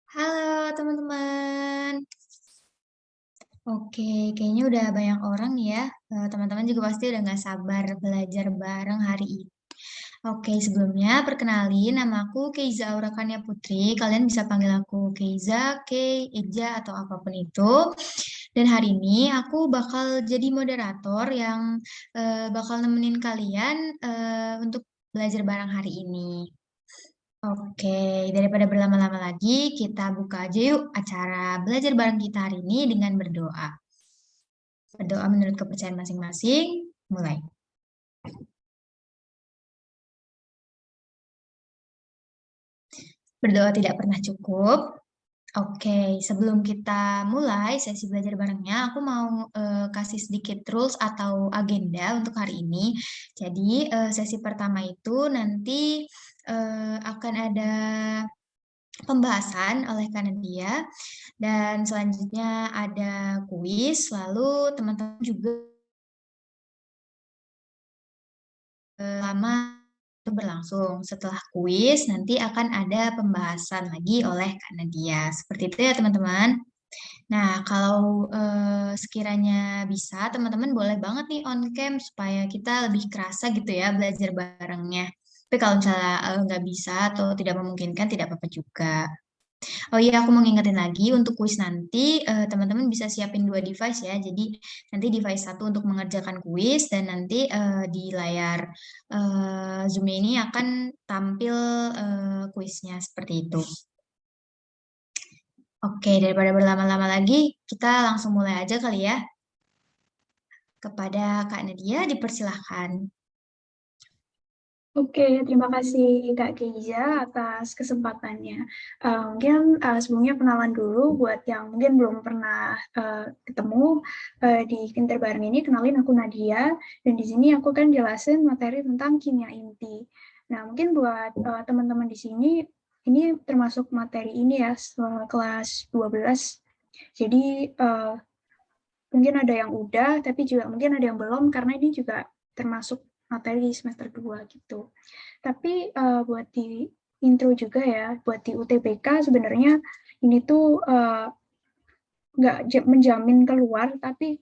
Halo teman-teman. Oke, kayaknya udah banyak orang nih ya. Teman-teman juga pasti udah nggak sabar belajar bareng hari ini. Oke, sebelumnya perkenalin nama aku Keiza Aurakania Putri. Kalian bisa panggil aku Keiza, Kei, Eja, atau apapun itu. Dan hari ini aku bakal jadi moderator yang bakal nemenin kalian untuk belajar bareng hari ini. Oke, daripada berlama-lama lagi, kita buka aja yuk acara belajar bareng kita hari ini dengan berdoa. Berdoa menurut kepercayaan masing-masing, mulai. Berdoa tidak pernah cukup. Oke, sebelum kita mulai sesi belajar barengnya, aku mau kasih sedikit rules atau agenda untuk hari ini. Jadi, sesi pertama itu nanti akan ada pembahasan oleh Kanadia, dan selanjutnya ada kuis, lalu teman-teman juga lama itu berlangsung. Setelah kuis, nanti akan ada pembahasan lagi oleh Kanadia. Seperti itu ya teman-teman. Nah, kalau sekiranya bisa, teman-teman boleh banget nih on cam supaya kita lebih kerasa gitu ya belajar barengnya. Tapi kalau misalnya nggak bisa atau tidak memungkinkan, tidak apa-apa juga. Oh iya, aku mau ngingetin lagi untuk kuis nanti teman-teman bisa siapin dua device ya. Jadi nanti device satu untuk mengerjakan kuis dan nanti di layar Zoom ini akan tampil kuisnya seperti itu. Oke, daripada berlama-lama lagi, kita langsung mulai aja kali ya. Kepada Kak Nadia, dipersilahkan. Oke, terima kasih Kak Keiza atas kesempatannya. Mungkin sebelumnya kenalan dulu buat yang mungkin belum pernah ketemu di Pinter Bareng ini, kenalin aku Nadia, dan di sini aku kan jelasin materi tentang kimia inti. Nah, mungkin buat teman-teman di sini, ini termasuk materi ini ya, kelas 12. Jadi mungkin ada yang udah, tapi juga mungkin ada yang belum, karena ini juga termasuk materi semester 2 gitu. Tapi buat di intro juga ya, buat di UTBK sebenarnya ini tuh nggak menjamin keluar, tapi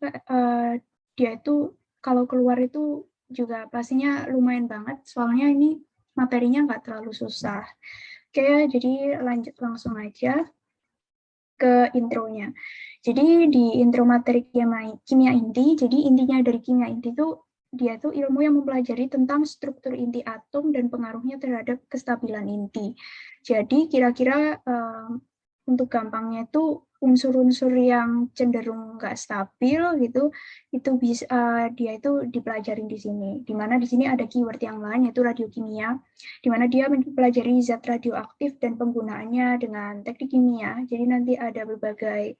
dia itu kalau keluar itu juga pastinya lumayan banget, soalnya ini materinya nggak terlalu susah. Oke, jadi lanjut langsung aja ke intronya. Jadi di intro materi kimia inti, jadi intinya dari kimia inti itu dia tuh ilmu yang mempelajari tentang struktur inti atom dan pengaruhnya terhadap kestabilan inti. Jadi kira-kira untuk gampangnya itu unsur-unsur yang cenderung nggak stabil gitu, itu bisa dia itu dipelajarin di sini. Di mana di sini ada keyword yang lain yaitu radiokimia, di mana dia mempelajari zat radioaktif dan penggunaannya dengan teknik kimia. Jadi nanti ada berbagai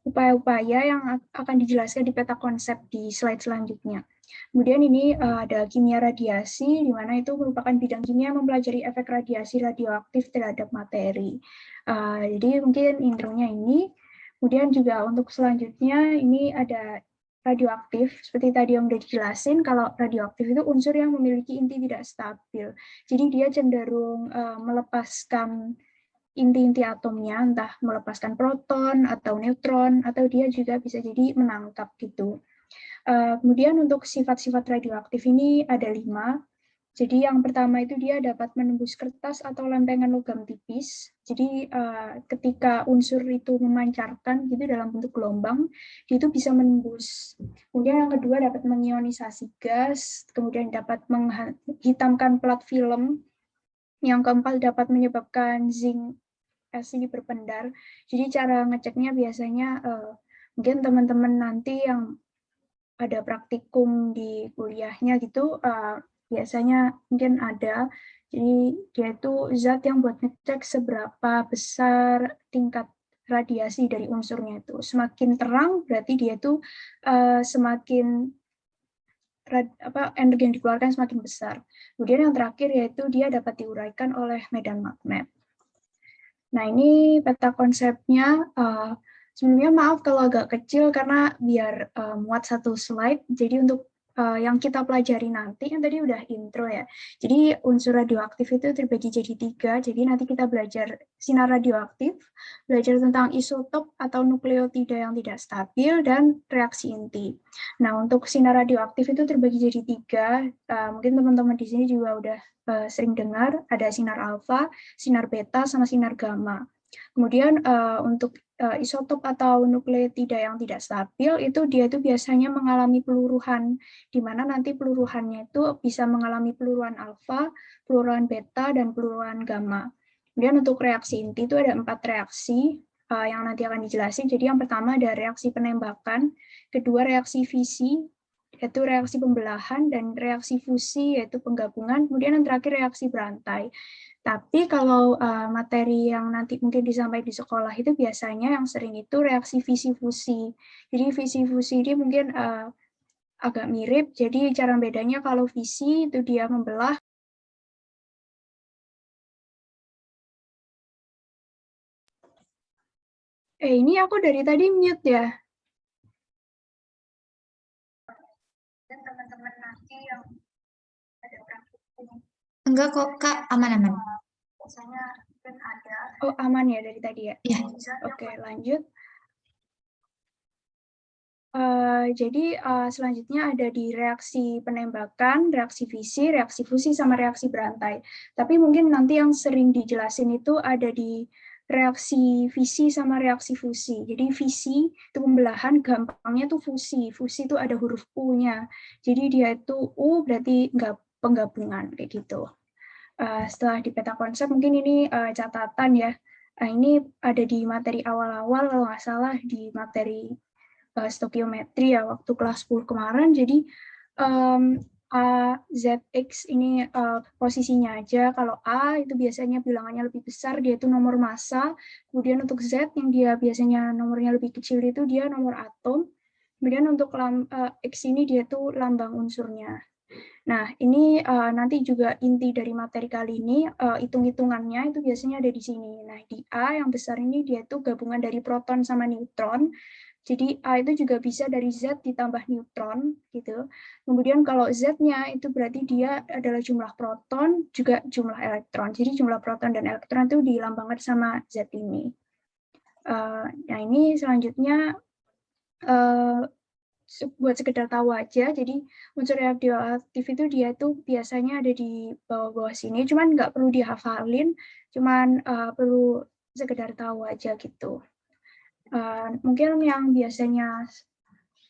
upaya-upaya yang akan dijelaskan di peta konsep di slide selanjutnya. Kemudian ini ada kimia radiasi, di mana itu merupakan bidang kimia yang mempelajari efek radiasi radioaktif terhadap materi. Jadi mungkin intronya ini. Kemudian juga untuk selanjutnya ini ada radioaktif. Seperti tadi yang sudah dijelasin, kalau radioaktif itu unsur yang memiliki inti tidak stabil. Jadi dia cenderung melepaskan inti-inti atomnya, entah melepaskan proton atau neutron, atau dia juga bisa jadi menangkap gitu. Kemudian untuk sifat-sifat radioaktif ini ada 5. Jadi yang pertama itu dia dapat menembus kertas atau lempengan logam tipis. Jadi ketika unsur itu memancarkan gitu dalam bentuk gelombang, dia itu bisa menembus. Kemudian yang kedua dapat mengionisasi gas, kemudian dapat menghitamkan plat film. Yang keempat dapat menyebabkan zinc ini berpendar. Jadi cara ngeceknya biasanya mungkin teman-teman nanti yang ada praktikum di kuliahnya gitu biasanya mungkin ada. Jadi dia itu zat yang buat ngecek seberapa besar tingkat radiasi dari unsurnya itu. Semakin terang berarti dia itu semakin energi yang dikeluarkan semakin besar. Kemudian yang terakhir yaitu dia dapat diuraikan oleh medan magnet. Nah, ini peta konsepnya. Sebelumnya maaf kalau agak kecil karena biar muat satu slide. Jadi untuk yang kita pelajari nanti, kan tadi udah intro ya. Jadi unsur radioaktif itu terbagi jadi 3. Jadi nanti kita belajar sinar radioaktif, belajar tentang isotop atau nukleotida yang tidak stabil, dan reaksi inti. Nah, untuk sinar radioaktif itu terbagi jadi 3. Mungkin teman-teman di sini juga udah sering dengar, ada sinar alfa, sinar beta, sama sinar gamma. Kemudian untuk isotop atau nukleotida yang tidak stabil itu dia itu biasanya mengalami peluruhan, di mana nanti peluruhannya itu bisa mengalami peluruhan alfa, peluruhan beta, dan peluruhan gamma. Kemudian untuk reaksi inti itu ada 4 reaksi yang nanti akan dijelasin. Jadi yang pertama ada reaksi penembakan, kedua reaksi fisi, yaitu reaksi pembelahan, dan reaksi fusi, yaitu penggabungan, kemudian yang terakhir reaksi berantai. Tapi kalau materi yang nanti mungkin disampaikan di sekolah itu biasanya yang sering itu reaksi fisi-fusi. Jadi fisi-fusi ini mungkin agak mirip, jadi cara bedanya kalau fisi itu dia membelah. Ini aku dari tadi mute ya. Dan teman-teman nanti yang ada praktikum. Enggak kok, Kak. Aman-aman. Biasanya mungkin ada. Oh, aman ya dari tadi ya? Iya. Oke, lanjut. Jadi selanjutnya ada di reaksi penembakan, reaksi fisi, reaksi fusi, sama reaksi berantai. Tapi mungkin nanti yang sering dijelasin itu ada di reaksi fisi sama reaksi fusi. Jadi fisi itu pembelahan, gampangnya tuh fusi. Fusi itu ada huruf U-nya. Jadi dia itu U berarti nggak penggabungan kayak gitu. Setelah di peta konsep mungkin ini catatan ya. Ini ada di materi awal-awal kalau nggak salah di materi stokiometri ya waktu kelas 10 kemarin. Jadi A, Z, X ini posisinya aja. Kalau A itu biasanya bilangannya lebih besar, dia itu nomor massa. Kemudian untuk Z yang dia biasanya nomornya lebih kecil itu dia nomor atom. Kemudian untuk X ini dia tuh lambang unsurnya. Nah, ini nanti juga inti dari materi kali ini, hitung-hitungannya itu biasanya ada di sini. Nah, di A yang besar ini dia tuh gabungan dari proton sama neutron. Jadi A itu juga bisa dari Z ditambah neutron gitu. Kemudian kalau Z-nya itu berarti dia adalah jumlah proton juga jumlah elektron. Jadi jumlah proton dan elektron itu dilambangkan sama Z ini. Nah ini selanjutnya buat sekedar tahu aja. Jadi unsur radioaktif itu dia itu biasanya ada di bawah-bawah sini. Cuman nggak perlu dihafalin. Cuman perlu sekedar tahu aja gitu. Mungkin yang biasanya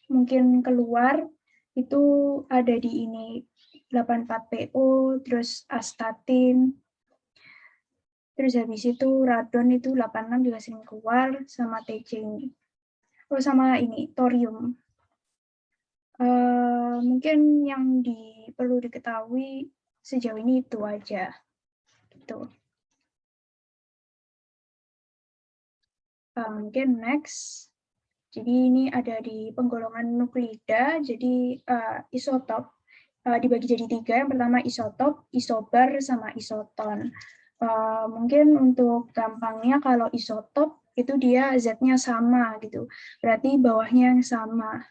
mungkin keluar itu ada di ini 84PO, terus astatin, terus habis itu radon itu 86 juga sering keluar, sama TC ini. Oh, sama ini thorium. Mungkin yang perlu diketahui sejauh ini itu aja. Gitu. Mungkin next. Jadi ini ada di penggolongan nukleida, jadi isotop dibagi jadi 3. Yang pertama isotop, isobar, sama isoton. Mungkin untuk gampangnya kalau isotop itu dia Z-nya sama gitu, berarti bawahnya yang sama.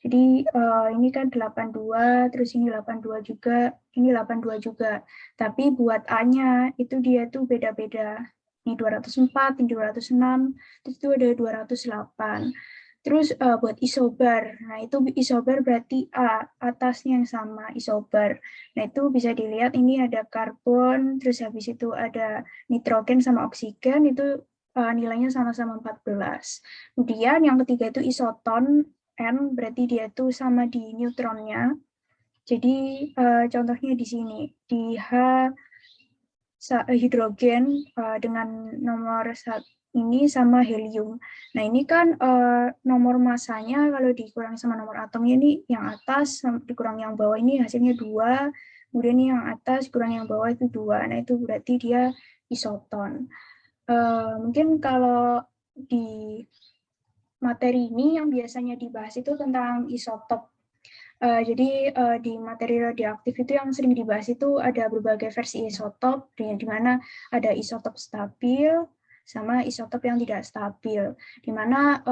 Jadi ini kan 82, terus ini 82 juga, ini 82 juga. Tapi buat A-nya itu dia tuh beda-beda. Ini 204, ini 206, terus itu ada 208. Terus buat isobar, nah itu isobar berarti A, atasnya yang sama, isobar. Nah itu bisa dilihat ini ada karbon, terus habis itu ada nitrogen sama oksigen, itu nilainya sama-sama 14. Kemudian yang ketiga itu isoton, N berarti dia itu sama di neutronnya. Jadi contohnya di sini, di H hidrogen dengan nomor ini sama helium. Nah ini kan nomor masanya kalau dikurang sama nomor atomnya ini yang atas dikurang yang bawah ini hasilnya 2, kemudian ini yang atas kurang yang bawah itu 2. Nah itu berarti dia isoton. Mungkin kalau di materi ini yang biasanya dibahas itu tentang isotop. Jadi di materi radioaktif itu yang sering dibahas itu ada berbagai versi isotop, di mana ada isotop stabil sama isotop yang tidak stabil, di mana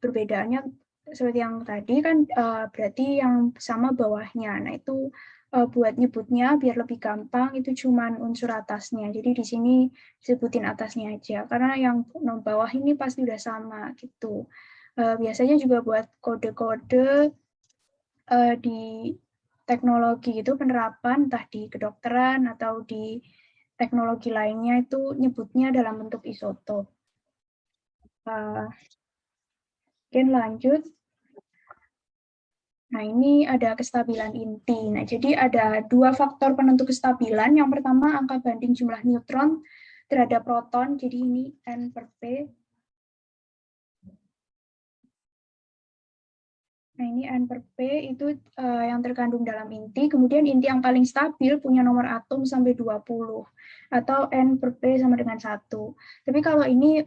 perbedaannya seperti yang tadi kan berarti yang sama bawahnya. Nah itu buat nyebutnya biar lebih gampang itu cuman unsur atasnya. Jadi di sini disebutin atasnya aja karena yang bawah ini pasti udah sama gitu. Biasanya juga buat kode-kode di teknologi itu penerapan entah di kedokteran atau di teknologi lainnya itu nyebutnya dalam bentuk isotop. Mungkin lanjut. Nah, ini ada kestabilan inti. Nah, jadi ada dua faktor penentu kestabilan. Yang pertama, angka banding jumlah neutron terhadap proton. Jadi ini N per P. Nah, ini N per P itu yang terkandung dalam inti. Kemudian inti yang paling stabil punya nomor atom sampai 20. Atau N per P sama dengan 1. Tapi kalau ini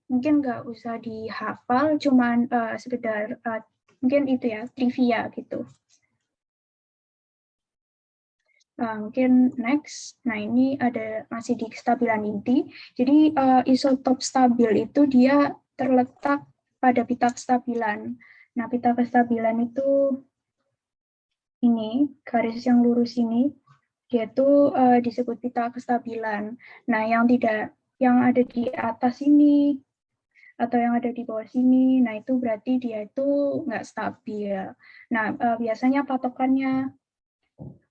mungkin nggak usah dihafal, cuman sekedar mungkin itu ya, trivia gitu. Mungkin next. Nah, ini ada masih di kestabilan inti. Jadi isotop stabil itu dia terletak pada pita kestabilan. Nah, pita kestabilan itu ini, garis yang lurus ini, dia itu disebut pita kestabilan. Nah, yang ada di atas ini atau yang ada di bawah sini, nah itu berarti dia itu nggak stabil. Nah, biasanya patokannya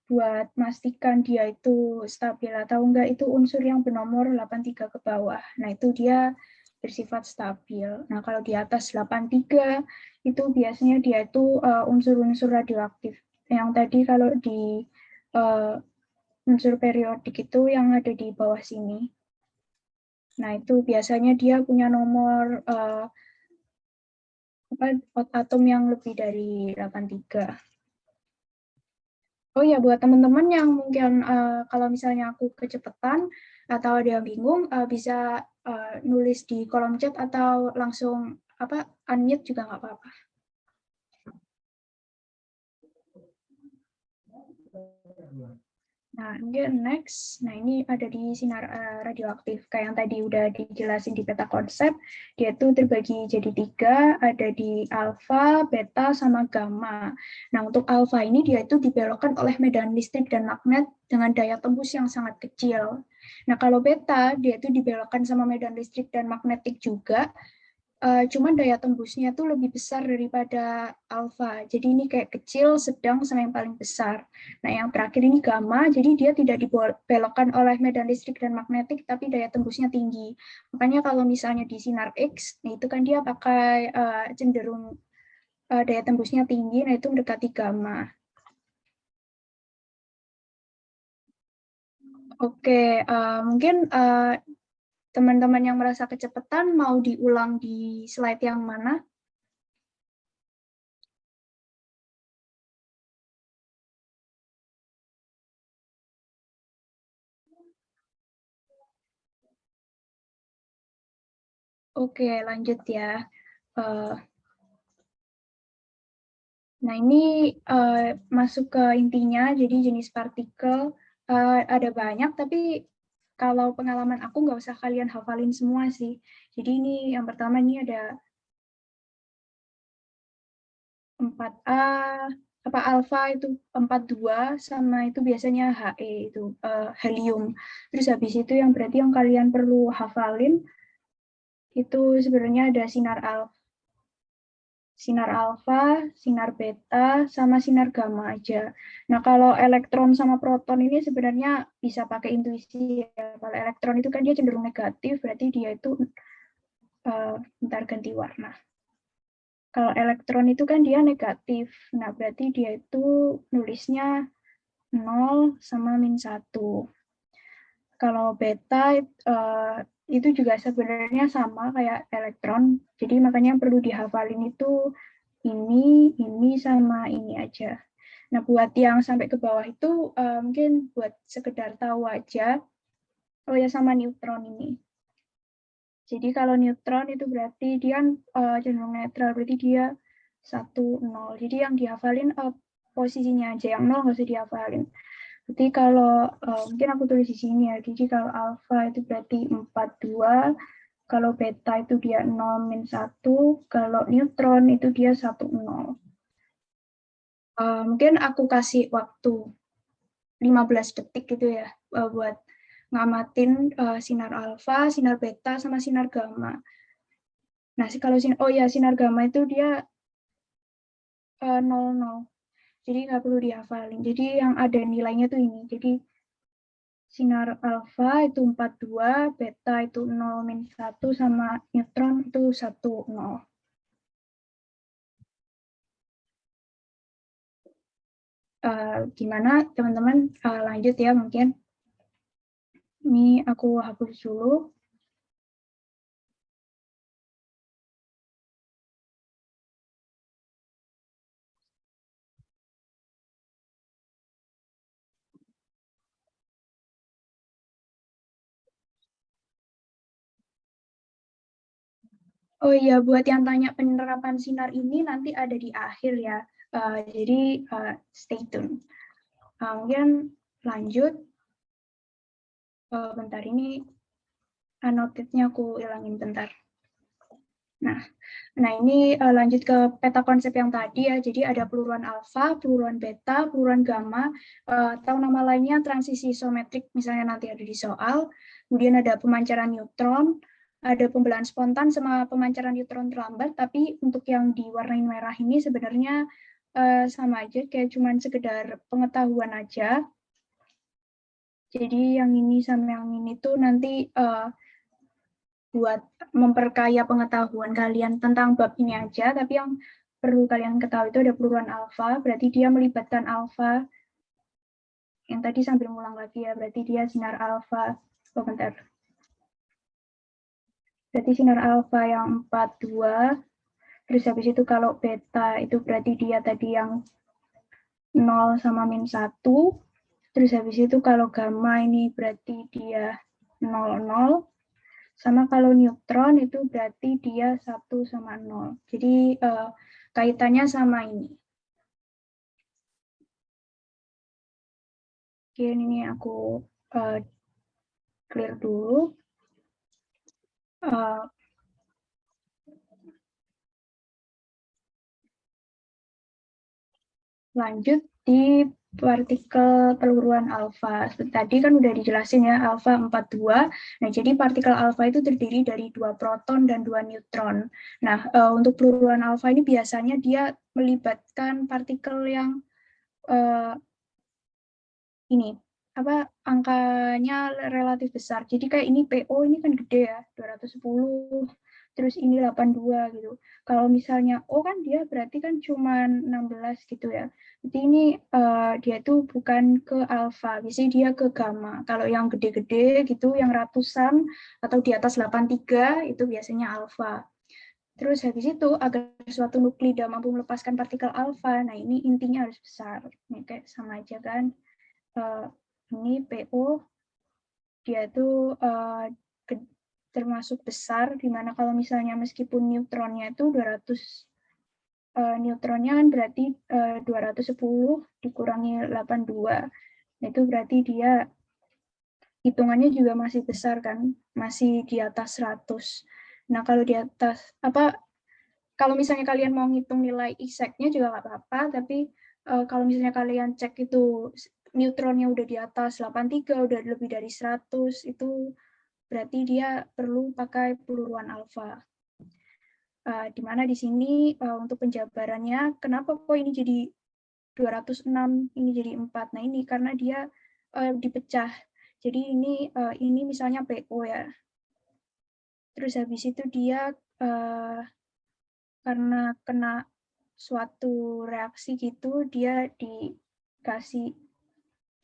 buat memastikan dia itu stabil atau enggak itu unsur yang bernomor 83 ke bawah. Nah, itu dia bersifat stabil. Nah, kalau di atas 83 itu biasanya dia itu unsur-unsur radioaktif. Yang tadi kalau di unsur periodik itu yang ada di bawah sini. Nah, itu biasanya dia punya nomor atom yang lebih dari 83. Oh ya, buat teman-teman yang mungkin kalau misalnya aku kecepatan atau ada yang bingung, bisa nulis di kolom chat atau langsung unmute juga nggak apa-apa. Nah, mungkin next. Nah, ini ada di sinar radioaktif. Kayak yang tadi udah dijelasin di peta konsep, dia itu terbagi jadi 3, ada di alfa, beta, sama gamma. Nah, untuk alfa ini dia itu dibelokkan oleh medan listrik dan magnet dengan daya tembus yang sangat kecil. Nah, kalau beta, dia itu dibelokkan sama medan listrik dan magnetik juga, cuman daya tembusnya tuh lebih besar daripada alfa. Jadi ini kayak kecil, sedang, sama yang paling besar. Nah, yang terakhir ini gamma, jadi dia tidak dibelokkan oleh medan listrik dan magnetik, tapi daya tembusnya tinggi. Makanya kalau misalnya di sinar X, nah itu kan dia pakai cenderung daya tembusnya tinggi, nah itu mendekati gamma. Oke, mungkin teman-teman yang merasa kecepatan mau diulang di slide yang mana? Oke, lanjut ya. Nah, ini masuk ke intinya, jadi jenis partikel ada banyak, tapi kalau pengalaman aku nggak usah kalian hafalin semua sih. Jadi ini yang pertama ini ada 4A, alfa itu 42, sama itu biasanya He, itu helium. Terus habis itu yang berarti yang kalian perlu hafalin, itu sebenarnya ada sinar alfa, sinar beta, sama sinar gamma aja. Nah, kalau elektron sama proton ini sebenarnya bisa pakai intuisi ya. Kalau elektron itu kan dia cenderung negatif, berarti dia itu bentar ganti warna. Kalau elektron itu kan dia negatif, nah berarti dia itu nulisnya 0 sama -1. Kalau beta itu juga sebenarnya sama kayak elektron, jadi makanya yang perlu dihafalin itu ini sama ini aja. Nah, buat yang sampai ke bawah itu mungkin buat sekedar tahu aja. Oh ya, sama neutron ini. Jadi kalau neutron itu berarti dia cenderung netral, berarti dia 1, 0. Jadi yang dihafalin posisinya aja, yang 0 nggak usah dihafalin. Berarti kalau mungkin aku tulis di sini ya. Jadi kalau alfa itu berarti 42, Kalau beta itu dia 0 min 1, kalau neutron itu dia 1 0. Mungkin aku kasih waktu 15 detik gitu ya buat ngamatin sinar alfa, sinar beta, sama sinar gamma. Nah, kalau sinar gamma itu dia 00. Jadi nggak perlu dihafalin. Jadi yang ada nilainya tuh ini. Jadi sinar alfa itu 42, beta itu 0 min 1, sama neutron itu 1 0. Gimana teman-teman, lanjut ya mungkin. Ini aku hapus dulu. Oh iya, buat yang tanya penerapan sinar ini nanti ada di akhir ya. Jadi stay tune. Mungkin lanjut. Bentar, ini annotate-nya aku ilangin bentar. Nah ini lanjut ke peta konsep yang tadi ya. Jadi ada peluruan alfa, peluruan beta, peluruan gamma, atau nama lainnya transisi isometrik, misalnya nanti ada di soal. Kemudian ada pemancaran neutron, ada pembelahan spontan sama pemancaran neutron terlambat, tapi untuk yang diwarnain merah ini sebenarnya sama aja, kayak cuman sekedar pengetahuan aja. Jadi yang ini sama yang ini tuh nanti buat memperkaya pengetahuan kalian tentang bab ini aja, tapi yang perlu kalian ketahui itu ada peluruan alfa, berarti dia melibatkan alfa. Yang tadi sambil ngulang lagi ya, berarti dia sinar alfa. Oh, bentar. Berarti sinar alfa yang 42, terus habis itu kalau beta itu berarti dia tadi yang 0 sama min 1, terus habis itu kalau gamma ini berarti dia 00, sama kalau neutron itu berarti dia 1 sama 0. Jadi kaitannya sama ini. Oke, ini aku clear dulu. Lanjut di partikel peluruan alfa. Tadi kan udah dijelasin ya, alfa 42. Nah, jadi partikel alfa itu terdiri dari 2 proton dan 2 neutron. Nah, untuk peluruan alfa ini biasanya dia melibatkan partikel yang ini, angkanya relatif besar. Jadi kayak ini PO ini kan gede ya, 210, terus ini 82 gitu. Kalau misalnya O kan dia berarti kan cuma 16 gitu ya. Jadi ini dia tuh bukan ke alfa, biasanya dia ke gamma. Kalau yang gede-gede gitu, yang ratusan atau di atas 83 itu biasanya alfa. Terus habis itu agar suatu nuklida mampu melepaskan partikel alfa, nah ini intinya harus besar. Ini kayak sama aja kan. Ini PO dia itu termasuk besar, dimana kalau misalnya meskipun neutronnya itu 200, neutronnya kan berarti 210 dikurangi 82, itu berarti dia hitungannya juga masih besar kan, masih di atas 100. Nah kalau di atas kalau misalnya kalian mau ngitung nilai exactnya juga nggak apa-apa, tapi kalau misalnya kalian cek itu neutronnya udah di atas 83, udah lebih dari 100, itu berarti dia perlu pakai peluruan alfa. Di mana di sini untuk penjabarannya, kenapa kok ini jadi 206, ini jadi 4? Nah ini karena dia dipecah. Jadi ini misalnya PO ya. Terus habis itu dia karena kena suatu reaksi gitu, dia dikasih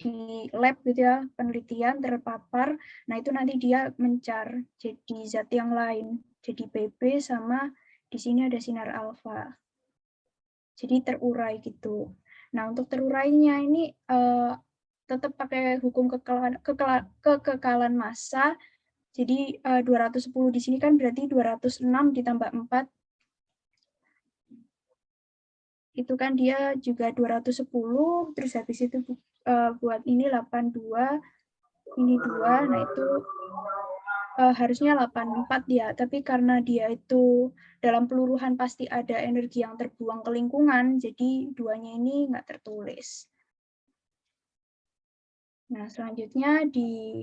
di lab gitu ya, penelitian terpapar, nah itu nanti dia mencar jadi zat yang lain, jadi BB, sama di sini ada sinar alfa. Jadi terurai gitu. Nah, untuk terurainya ini tetap pakai hukum kekekalan massa. Jadi 210 di sini kan berarti 206 ditambah 4 itu kan dia juga 210, terus habis itu buat ini 82, ini 2, nah itu harusnya 84 dia, tapi karena dia itu dalam peluruhan pasti ada energi yang terbuang ke lingkungan, jadi duanya ini nggak tertulis. Nah, selanjutnya di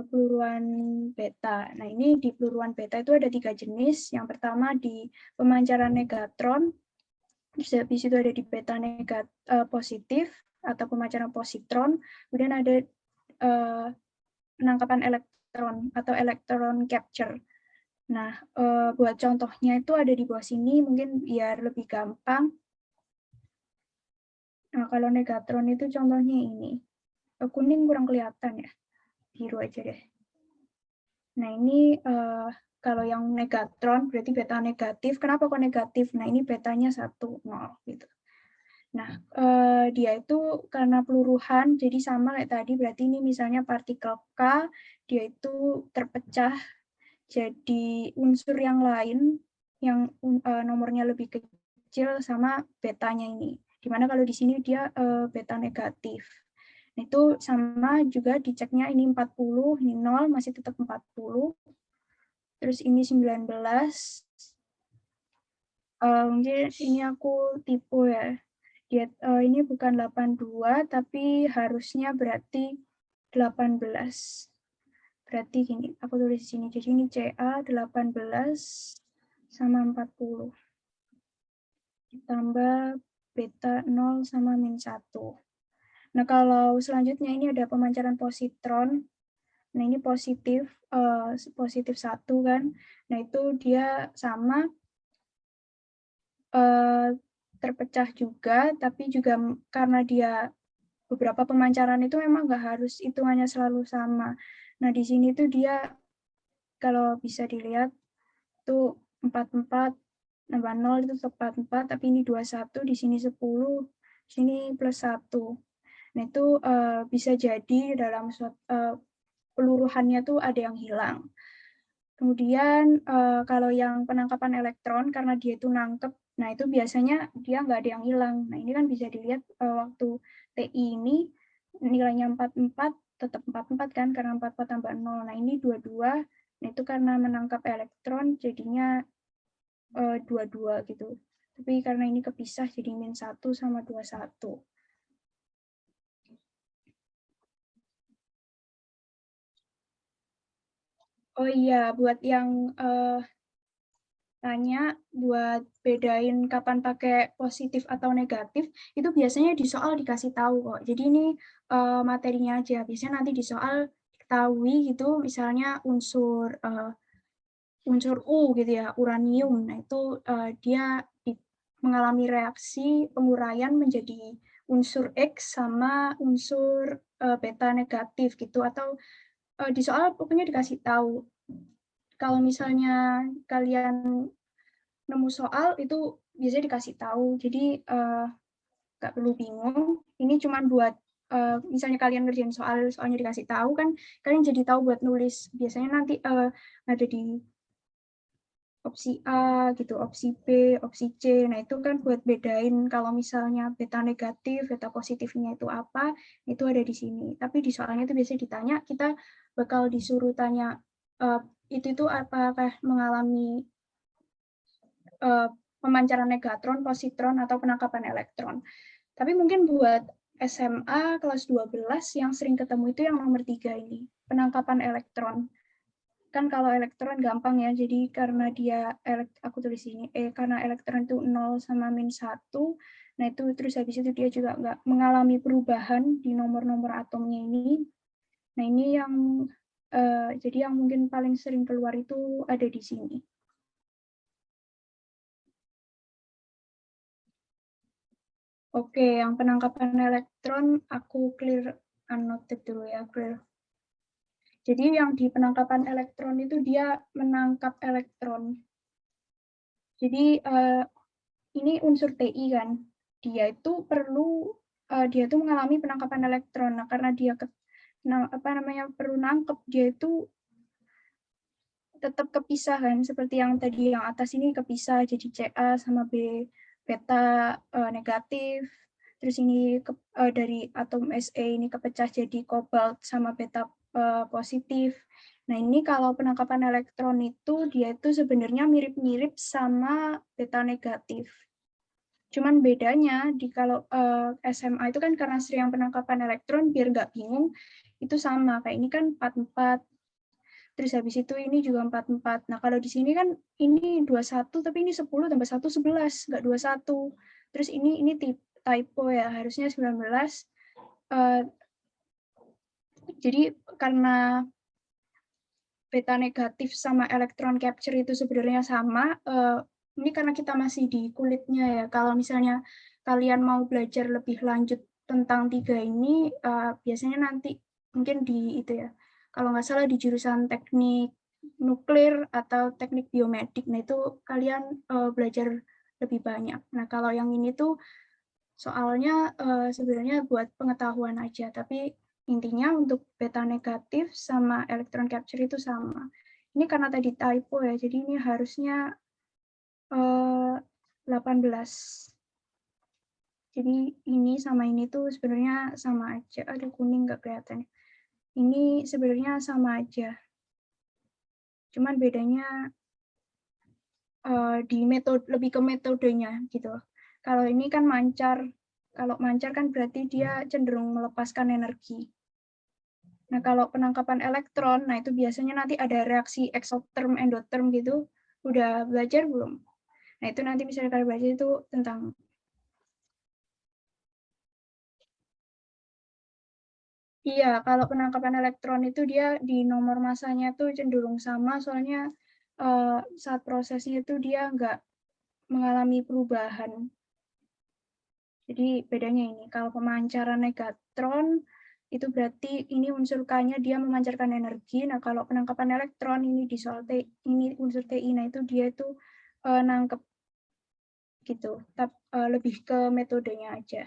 peluruan beta. Nah, ini di peluruan beta itu ada 3 jenis. Yang pertama di pemancaran negatron, terus habis itu ada di beta positif atau pemancaran positron, kemudian ada penangkapan elektron atau electron capture. Nah, buat contohnya itu ada di bawah sini, mungkin biar lebih gampang. Nah, kalau negatron itu contohnya ini. Kuning kurang kelihatan ya, biru aja deh. Nah, ini kalau yang negatron berarti beta negatif. Kenapa kok negatif? Nah, ini betanya 1, 0 gitu. Nah, dia itu karena peluruhan, jadi sama kayak tadi, berarti ini misalnya partikel K, dia itu terpecah jadi unsur yang lain, yang nomornya lebih kecil sama betanya ini. Dimana kalau di sini dia beta negatif. Nah, itu sama juga diceknya ini 40, ini 0, masih tetap 40. Terus ini 19. Mungkin ini aku tipu ya. Dia, ini bukan 82, tapi harusnya berarti 18. Berarti gini, aku tulis di sini. Jadi ini CA 18 sama 40. Ditambah beta 0 sama min 1. Nah, kalau selanjutnya ini ada pemancaran positron. Nah, ini positif 1 kan. Nah, itu dia sama terpecah juga, tapi juga karena dia beberapa pemancaran itu memang nggak harus hitungannya selalu sama. Nah, di sini tuh dia kalau bisa dilihat tuh 44 nambah 0 itu tetap 44, tapi ini 21, di sini 10, di sini plus 1. Nah, itu bisa jadi dalam peluruhannya tuh ada yang hilang. Kemudian kalau yang penangkapan elektron, karena dia itu nangkep, nah itu biasanya dia nggak ada yang hilang. Nah, ini kan bisa dilihat waktu TI ini nilainya 44, tetap 44 kan, karena 44 tambah 0. Nah, ini 22, nah itu karena menangkap elektron jadinya 22 gitu. Tapi karena ini kepisah jadi min 1 sama 21. Oh iya, buat yang tanya buat bedain kapan pakai positif atau negatif, itu biasanya di soal dikasih tahu kok. Jadi ini materinya aja. Biasanya nanti di soal diketahui gitu, misalnya unsur unsur U gitu ya, uranium. Nah, itu dia mengalami reaksi penguraian menjadi unsur X sama unsur beta negatif gitu, atau di soal pokoknya dikasih tahu. Kalau misalnya kalian nemu soal itu biasanya dikasih tahu, jadi nggak perlu bingung. Ini cuma buat misalnya kalian ngerjain soalnya dikasih tahu kan, kalian jadi tahu buat nulis. Biasanya nanti ada di opsi A gitu, opsi B, opsi C. Nah, itu kan buat bedain kalau misalnya beta negatif, beta positifnya itu apa, itu ada di sini. Tapi di soalnya itu biasanya ditanya, kita bakal disuruh tanya itu apakah mengalami pemancaran negatron, positron, atau penangkapan elektron. Tapi mungkin buat SMA kelas 12 yang sering ketemu itu yang nomor 3 ini, penangkapan elektron. Kan kalau elektron gampang ya, jadi karena dia, aku tulis ini, karena elektron itu 0 sama min 1, nah itu terus habis itu dia juga nggak mengalami perubahan di nomor-nomor atomnya ini. Nah, ini yang, jadi yang mungkin paling sering keluar itu ada di sini. Oke, yang penangkapan elektron aku clear annotate dulu ya, clear. Jadi yang di penangkapan elektron itu dia menangkap elektron. Jadi ini unsur Ti kan, dia itu perlu dia itu mengalami penangkapan elektron. Nah, karena dia perlu nangkep, dia itu tetap kepisah kan, seperti yang tadi yang atas ini kepisah jadi Ca sama B beta negatif. Terus ini dari atom Se ini kepecah jadi kobalt sama beta positif. Nah, ini kalau penangkapan elektron itu dia itu sebenarnya mirip-mirip sama beta negatif. Cuman bedanya di kalau SMA itu kan karena serial penangkapan elektron, biar nggak bingung, itu sama. Kayak ini kan 44, terus habis itu ini juga 44. Nah, kalau di sini kan ini 21, tapi ini 10 tambah 1, 11, nggak 21. Terus ini typo ya, harusnya 19. Jadi karena beta negatif sama elektron capture itu sebenarnya sama, ini karena kita masih di kulitnya ya. Kalau misalnya kalian mau belajar lebih lanjut tentang 3 ini, biasanya nanti mungkin di itu ya, kalau nggak salah di jurusan teknik nuklir atau teknik biomedik, nah itu kalian belajar lebih banyak. Nah, kalau yang ini tuh soalnya sebenarnya buat pengetahuan aja, tapi intinya untuk beta negatif sama electron capture itu sama. Ini karena tadi typo ya, jadi ini harusnya 18. Jadi ini sama ini tuh sebenarnya sama aja. Ada kuning nggak kelihatan. Ini sebenarnya sama aja. Cuman bedanya di metode, lebih ke metodenya gitu. Kalau ini kan mancar. Kalau mancar kan berarti dia cenderung melepaskan energi. Nah, kalau penangkapan elektron, nah itu biasanya nanti ada reaksi exotherm, endotherm gitu. Udah belajar belum? Nah, itu nanti misalnya kalian belajar itu tentang. Iya, kalau penangkapan elektron itu dia di nomor masanya tuh cenderung sama, soalnya saat prosesnya itu dia nggak mengalami perubahan. Jadi bedanya ini, kalau pemancaran negatron, itu berarti ini unsur K-nya dia memancarkan energi. Nah, kalau penangkapan elektron ini di soal T, ini unsur TI, nah itu dia itu nangkep gitu. Tapi lebih ke metodenya aja.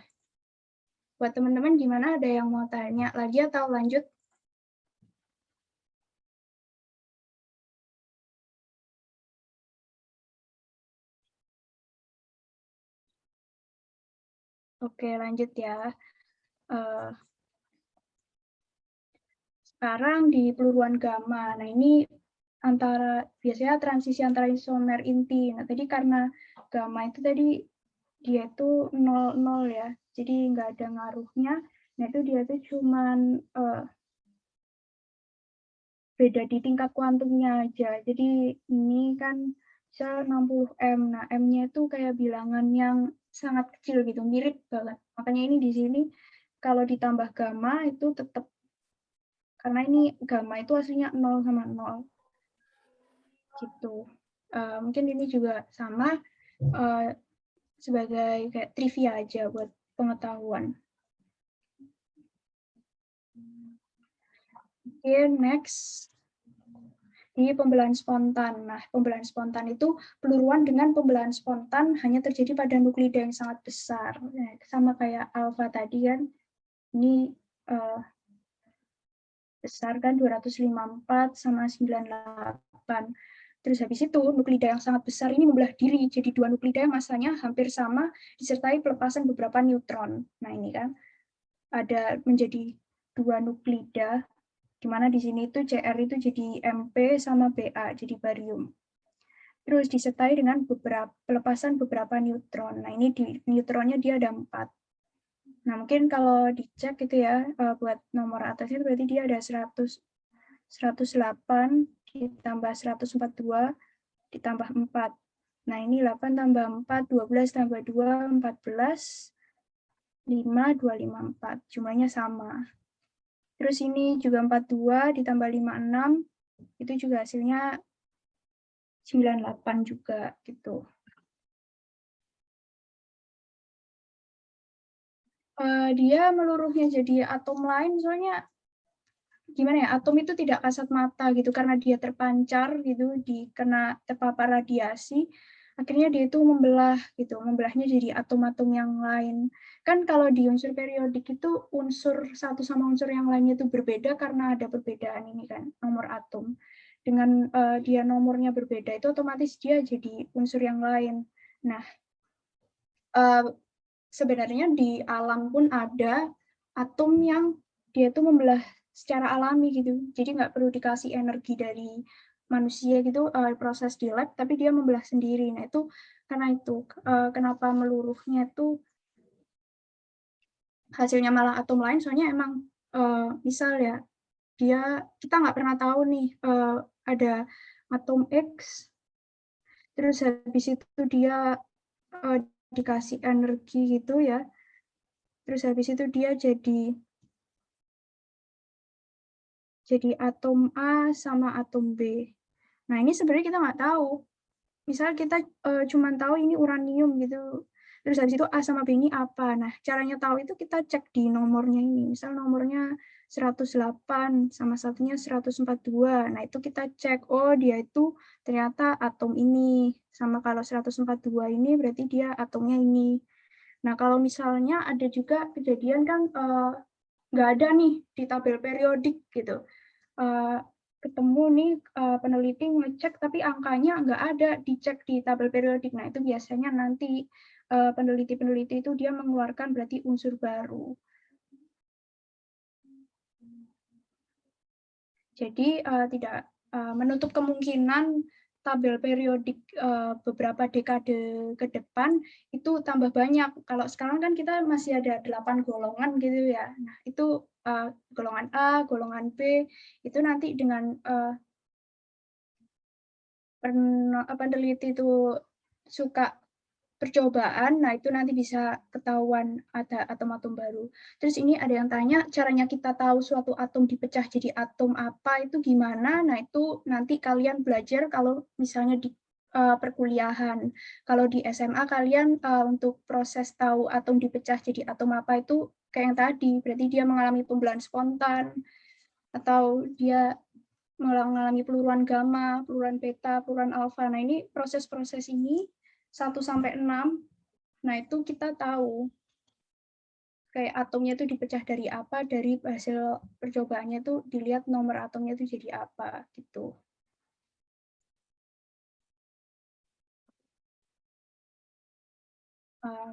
Buat teman-teman gimana? Ada yang mau tanya lagi atau lanjut? Oke, lanjut ya. Sekarang di peluruan gamma. Nah, ini biasanya transisi antara isomer inti. Nah, tadi karena gamma itu tadi dia itu 0,0 ya. Jadi nggak ada ngaruhnya. Nah, itu dia tuh cuman beda di tingkat kuantumnya aja. Jadi ini kan bisa 60M. Nah, M-nya itu kayak bilangan yang sangat kecil gitu, mirip banget. Makanya ini di sini kalau ditambah gamma itu tetap, karena ini gamma itu aslinya 0 sama 0. Gitu. Mungkin ini juga sama sebagai kayak trivia aja buat pengetahuan. Oke, next. Di pembelahan spontan. Nah, pembelahan spontan itu peluruan dengan pembelahan spontan hanya terjadi pada nuklida yang sangat besar. Nah, sama kayak alfa tadi kan, ini besar kan 254 sama 98. Terus habis itu nuklida yang sangat besar ini membelah diri jadi dua nuklida yang masanya hampir sama disertai pelepasan beberapa neutron. Nah, ini kan ada menjadi dua nuklida di mana di sini itu Cr itu jadi Mp sama Ba, jadi barium. Terus disertai dengan pelepasan beberapa neutron. Nah, ini di neutronnya dia ada 4. Nah, mungkin kalau dicek gitu ya, buat nomor atasnya berarti dia ada 108 ditambah 142 ditambah 4. Nah, ini 8 tambah 4, 12 tambah 2, 14, 5, 254. Jumlahnya sama. Terus ini juga 42 ditambah 56, itu juga hasilnya 98 juga gitu. Dia meluruhnya jadi atom lain, soalnya gimana ya, atom itu tidak kasat mata gitu karena dia terpancar gitu terpapar radiasi, akhirnya dia itu membelah gitu, membelahnya jadi atom-atom yang lain. Kan kalau di unsur periodik itu unsur satu sama unsur yang lainnya itu berbeda karena ada perbedaan ini kan nomor atom. Dengan dia nomornya berbeda itu otomatis dia jadi unsur yang lain. Nah, sebenarnya di alam pun ada atom yang dia itu membelah secara alami gitu. Jadi nggak perlu dikasih energi dari manusia gitu, proses di lab, tapi dia membelah sendiri. Nah itu karena itu kenapa meluruhnya itu hasilnya malah atom lain, soalnya emang misal ya kita nggak pernah tahu nih ada atom X, terus habis itu dia dikasih energi gitu ya, terus habis itu dia jadi atom A sama atom B. Nah ini sebenarnya kita nggak tahu. Misal kita cuma tahu ini uranium gitu, terus habis itu A sama B ini apa. Nah caranya tahu itu kita cek di nomornya ini. Misal nomornya 108 sama satunya 142. Nah itu kita cek, oh dia itu ternyata atom ini. Sama kalau 142 ini berarti dia atomnya ini. Nah kalau misalnya ada juga kejadian kan nggak ada nih di tabel periodik gitu. Ketemu nih peneliti ngecek tapi angkanya nggak ada dicek di tabel periodik. Nah itu biasanya nanti peneliti-peneliti itu dia mengeluarkan berarti unsur baru. Jadi tidak menutup kemungkinan tabel periodik beberapa dekade ke depan itu tambah banyak. Kalau sekarang kan kita masih ada 8 golongan gitu ya. Nah, itu golongan A, golongan B, itu nanti dengan peneliti itu suka percobaan, nah itu nanti bisa ketahuan ada atom-atom baru. Terus ini ada yang tanya, caranya kita tahu suatu atom dipecah jadi atom apa itu gimana? Nah itu nanti kalian belajar kalau misalnya di perkuliahan. Kalau di SMA kalian untuk proses tahu atom dipecah jadi atom apa itu kayak yang tadi, berarti dia mengalami pembelahan spontan, atau dia mengalami peluruan gamma, peluruan beta, peluruan alfa. Nah ini proses-proses ini 1-6. Nah, itu kita tahu kayak atomnya itu dipecah dari apa, dari hasil percobaannya itu dilihat nomor atomnya itu jadi apa gitu.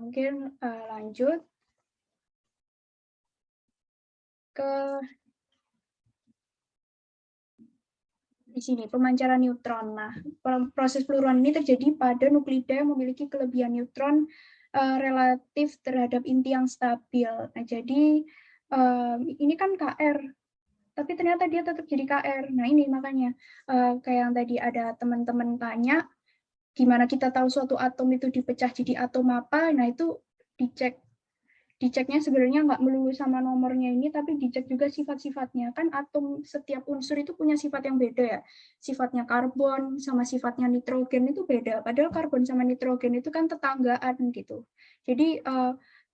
Mungkin lanjut ke di sini pemancaran neutron. Nah, proses peluruan ini terjadi pada nuklida yang memiliki kelebihan neutron relatif terhadap inti yang stabil. Nah, jadi ini kan KR, tapi ternyata dia tetap jadi KR. Nah, ini makanya kayak yang tadi ada teman-teman tanya, gimana kita tahu suatu atom itu dipecah jadi atom apa? Nah, itu dicek. Diceknya sebenarnya nggak melulu sama nomornya ini, tapi dicek juga sifat-sifatnya. Kan atom setiap unsur itu punya sifat yang beda ya. Sifatnya karbon sama sifatnya nitrogen itu beda. Padahal karbon sama nitrogen itu kan tetanggaan gitu. Jadi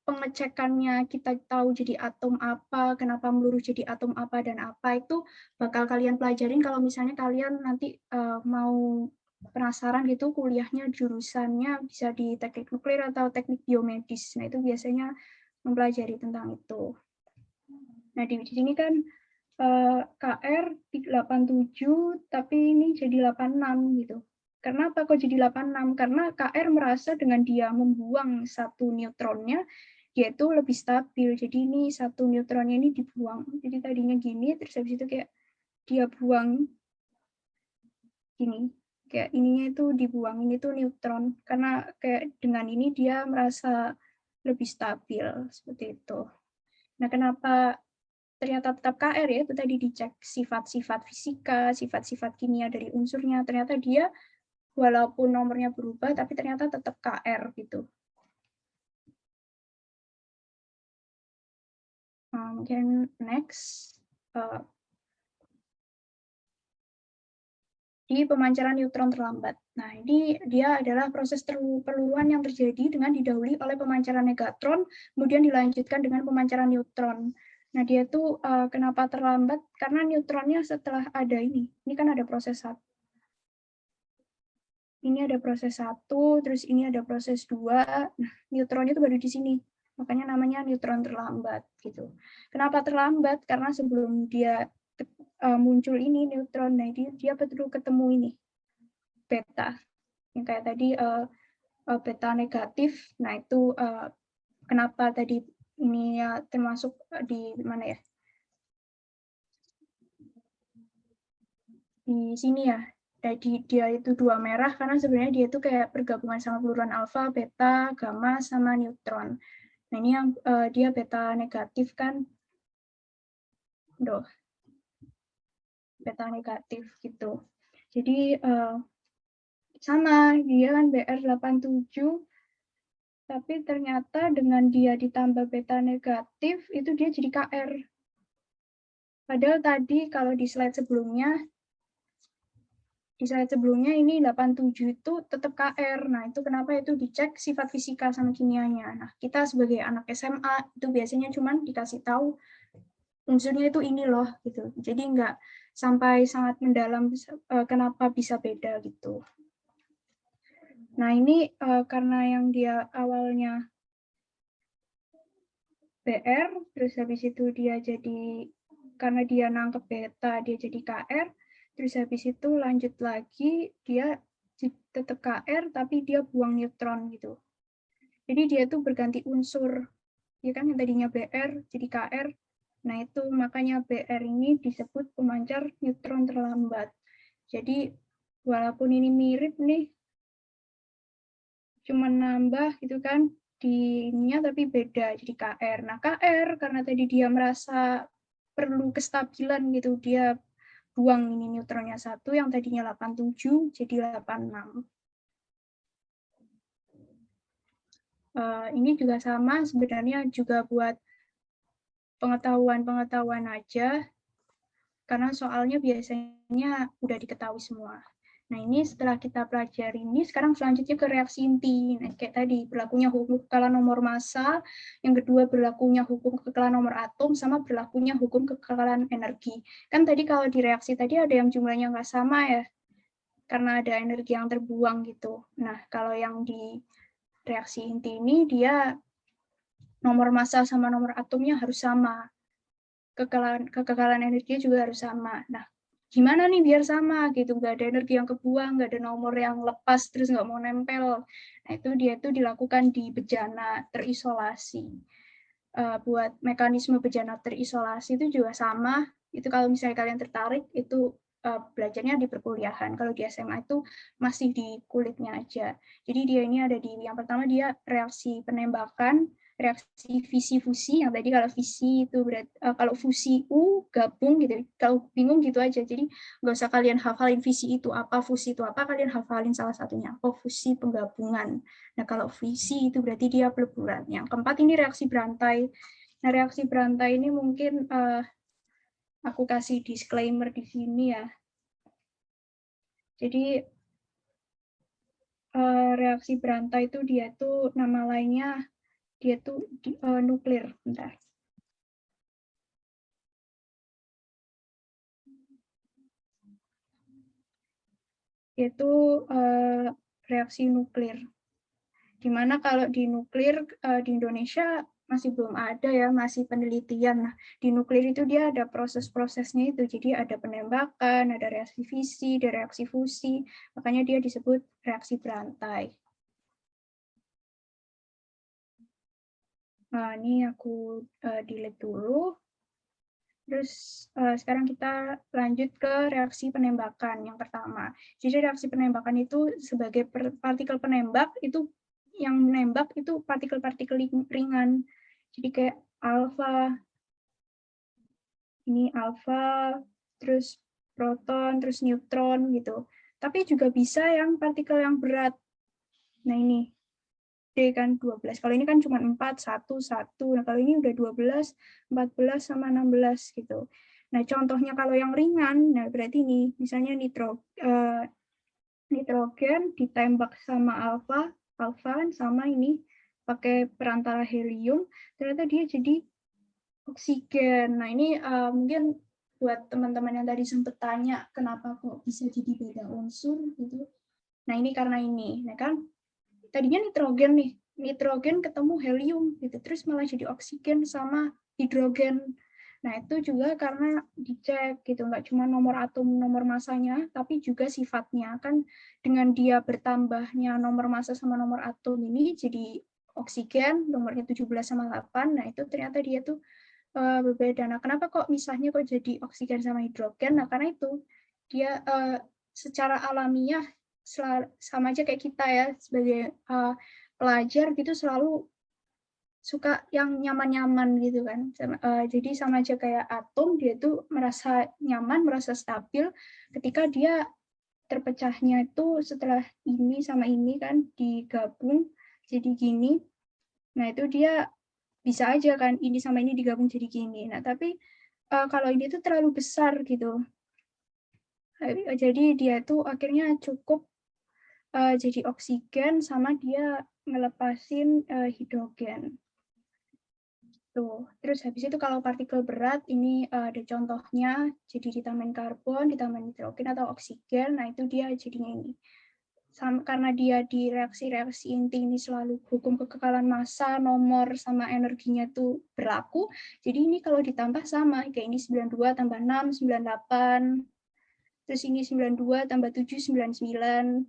pengecekannya kita tahu jadi atom apa, kenapa meluruh jadi atom apa dan apa itu bakal kalian pelajarin kalau misalnya kalian nanti mau penasaran gitu kuliahnya jurusannya bisa di teknik nuklir atau teknik biomedis. Nah itu biasanya mempelajari tentang itu. Nah di sini kan KR 87 tapi ini jadi 86 gitu. Kenapa kok jadi 86? Karena KR merasa dengan dia membuang satu neutronnya, dia itu lebih stabil. Jadi ini satu neutronnya ini dibuang. Jadi tadinya gini, terus habis itu kayak dia buang gini. Kayak ininya itu dibuang, ini tuh neutron. Karena kayak dengan ini dia merasa lebih stabil, seperti itu. Nah, kenapa ternyata tetap KR ya? Itu tadi dicek sifat-sifat fisika, sifat-sifat kimia dari unsurnya. Ternyata dia walaupun nomornya berubah, tapi ternyata tetap KR gitu. Mungkin next. Di pemancaran neutron terlambat. Nah, ini dia adalah proses peluruan yang terjadi dengan didahului oleh pemancaran negatron, kemudian dilanjutkan dengan pemancaran neutron. Nah, dia tuh kenapa terlambat? Karena neutronnya setelah ada ini kan ada proses satu. Ini ada proses 1, terus ini ada proses 2. Nah, neutronnya itu baru di sini. Makanya namanya neutron terlambat gitu. Kenapa terlambat? Karena sebelum dia muncul ini neutron, nah dia perlu ketemu ini beta yang kayak tadi beta negatif. Nah itu kenapa tadi ini ya termasuk di mana ya di sini ya. Jadi dia itu 2 merah karena sebenarnya dia itu kayak pergabungan sama peluruan alfa, beta, gamma, sama neutron. Nah ini yang dia beta negatif kan, beta negatif gitu. Jadi sama, dia kan BR87, tapi ternyata dengan dia ditambah beta negatif, itu dia jadi KR. Padahal tadi kalau di slide sebelumnya ini 87 itu tetap KR. Nah, itu kenapa itu dicek sifat fisika sama kimianya. Nah, kita sebagai anak SMA itu biasanya cuman dikasih tahu unsurnya itu ini loh gitu. Jadi nggak sampai sangat mendalam kenapa bisa beda gitu. Nah, ini karena yang dia awalnya BR, terus habis itu dia jadi, karena dia nangkep beta, dia jadi KR, terus habis itu lanjut lagi, dia tetap KR, tapi dia buang neutron gitu. Jadi dia tuh berganti unsur, ya kan yang tadinya BR jadi KR, nah itu makanya BR ini disebut pemancar neutron terlambat. Jadi walaupun ini mirip nih, cuma nambah gitu kan, di ininya tapi beda jadi KR. Nah KR karena tadi dia merasa perlu kestabilan gitu, dia buang ini neutronnya 1 yang tadinya 87 jadi 86. Ini juga sama sebenarnya juga buat pengetahuan aja, karena soalnya biasanya udah diketahui semua. Nah, ini setelah kita pelajari ini, sekarang selanjutnya ke reaksi inti. Nah, kayak tadi, berlakunya hukum kekekalan nomor massa, yang kedua berlakunya hukum kekekalan nomor atom, sama berlakunya hukum kekekalan energi. Kan tadi kalau di reaksi tadi ada yang jumlahnya nggak sama ya, karena ada energi yang terbuang gitu. Nah, kalau yang di reaksi inti ini, dia nomor massa sama nomor atomnya harus sama. Kekekalan energi juga harus sama. Nah, gimana nih biar sama gitu, nggak ada energi yang kebuang, nggak ada nomor yang lepas terus nggak mau nempel. Nah itu dia tuh dilakukan di bejana terisolasi. Buat mekanisme bejana terisolasi itu juga sama. Itu kalau misalnya kalian tertarik itu belajarnya di perkuliahan. Kalau di SMA itu masih di kulitnya aja. Jadi dia ini ada di yang pertama dia reaksi penembakan, reaksi fisi-fusi, yang tadi kalau fisi itu berarti kalau fusi U gabung gitu, kalau bingung gitu aja, jadi nggak usah kalian hafalin fisi itu apa, fusi itu apa, kalian hafalin salah satunya. Oh, fusi penggabungan. Nah, kalau fisi itu berarti dia peleburan. Yang keempat ini reaksi berantai. Nah, reaksi berantai ini mungkin aku kasih disclaimer di sini ya. Jadi reaksi berantai itu dia tuh nama lainnya dia tuh nuklir. Bentar. Yaitu reaksi nuklir. Dimana kalau di nuklir di Indonesia masih belum ada ya, masih penelitian. Nah, di nuklir itu dia ada proses-prosesnya itu. Jadi ada penembakan, ada reaksi fisi, ada reaksi fusi. Makanya dia disebut reaksi berantai. Nah, ini aku delete dulu. Terus sekarang kita lanjut ke reaksi penembakan yang pertama. Jadi reaksi penembakan itu sebagai partikel penembak itu yang menembak itu partikel-partikel ringan. Jadi kayak alfa, ini alfa, terus proton, terus neutron gitu. Tapi juga bisa yang partikel yang berat. Nah ini D kan 12. Kalau ini kan cuma 4, 1, 1. Nah, kalau ini udah 12, 14, sama 16 gitu. Nah, contohnya kalau yang ringan, nah berarti ini, misalnya nitrogen ditembak sama alfa sama ini pakai perantara helium, ternyata dia jadi oksigen. Nah, ini mungkin buat teman-teman yang tadi sempat tanya, kenapa kok bisa jadi beda unsur gitu. Nah, ini karena ini, nah kan tadinya nitrogen ketemu helium gitu, terus malah jadi oksigen sama hidrogen. Nah itu juga karena dicek gitu, nggak cuma nomor atom, nomor masanya, tapi juga sifatnya. Kan dengan dia bertambahnya nomor massa sama nomor atom ini jadi oksigen, nomornya 17 sama 8, nah itu ternyata dia tuh berbeda. Nah kenapa kok misahnya kok jadi oksigen sama hidrogen? Nah karena itu dia secara alamiah sama aja kayak kita ya, sebagai pelajar gitu selalu suka yang nyaman-nyaman gitu kan. Jadi sama aja kayak atom, dia tuh merasa nyaman, merasa stabil ketika dia terpecahnya itu setelah ini sama ini kan digabung jadi gini. Nah, itu dia bisa aja kan ini sama ini digabung jadi gini. Nah, tapi kalau ini tuh terlalu besar gitu. Jadi dia tuh akhirnya cukup jadi oksigen sama dia ngelepasin hidrogen. Tuh. Terus habis itu kalau partikel berat ini ada contohnya, jadi ditambahin karbon, ditambahin hidrogen atau oksigen, nah itu dia jadinya ini. Karena dia di reaksi-reaksi inti ini selalu hukum kekekalan massa, nomor, sama energinya tuh berlaku, jadi ini kalau ditambah sama, kayak ini 92 tambah 6, 98, terus ini 92 tambah 7, 99,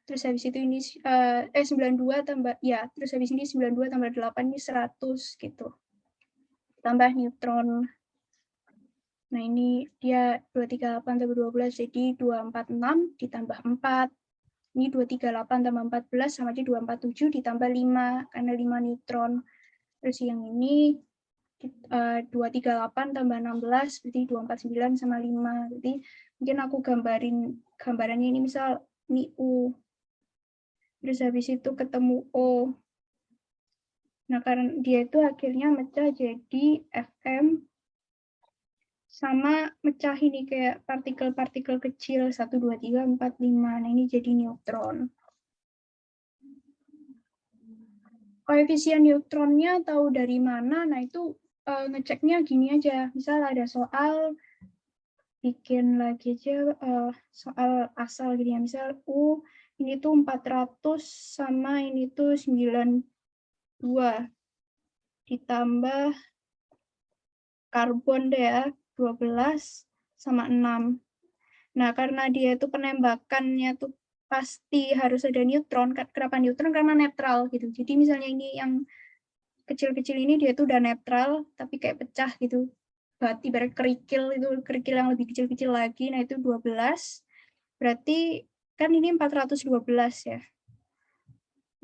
terus habis itu ini 92 tambah, ya, terus habis ini 92 tambah 8, ini 100, gitu. Tambah neutron. Nah, ini dia 238 tambah 12, jadi 246 ditambah 4. Ini 238 tambah 14 sama aja 247 ditambah 5 karena 5 neutron. Terus yang ini 238 tambah 16 berarti 249 sama 5. Jadi mungkin aku gambarannya ini misal ini U. Terus habis itu ketemu O. Nah, karena dia itu akhirnya mecah jadi Fm sama mecah ini kayak partikel-partikel kecil 1, 2, 3, 4, 5. Nah, ini jadi neutron. Koefisien neutronnya tahu dari mana? Nah, itu ngeceknya gini aja. Misal ada soal, bikin lagi aja soal asal gini ya. Misal U ini tuh 400 sama ini tuh 92 ditambah karbon deh ya, 12 sama 6. Nah, karena dia itu penembakannya tuh pasti harus ada neutron. Kenapa neutron? Karena netral gitu. Jadi misalnya ini yang kecil-kecil ini dia tuh udah netral, tapi kayak pecah gitu. Ibarat kerikil, itu kerikil yang lebih kecil-kecil lagi, nah itu 12. Berarti kan ini 412 ya.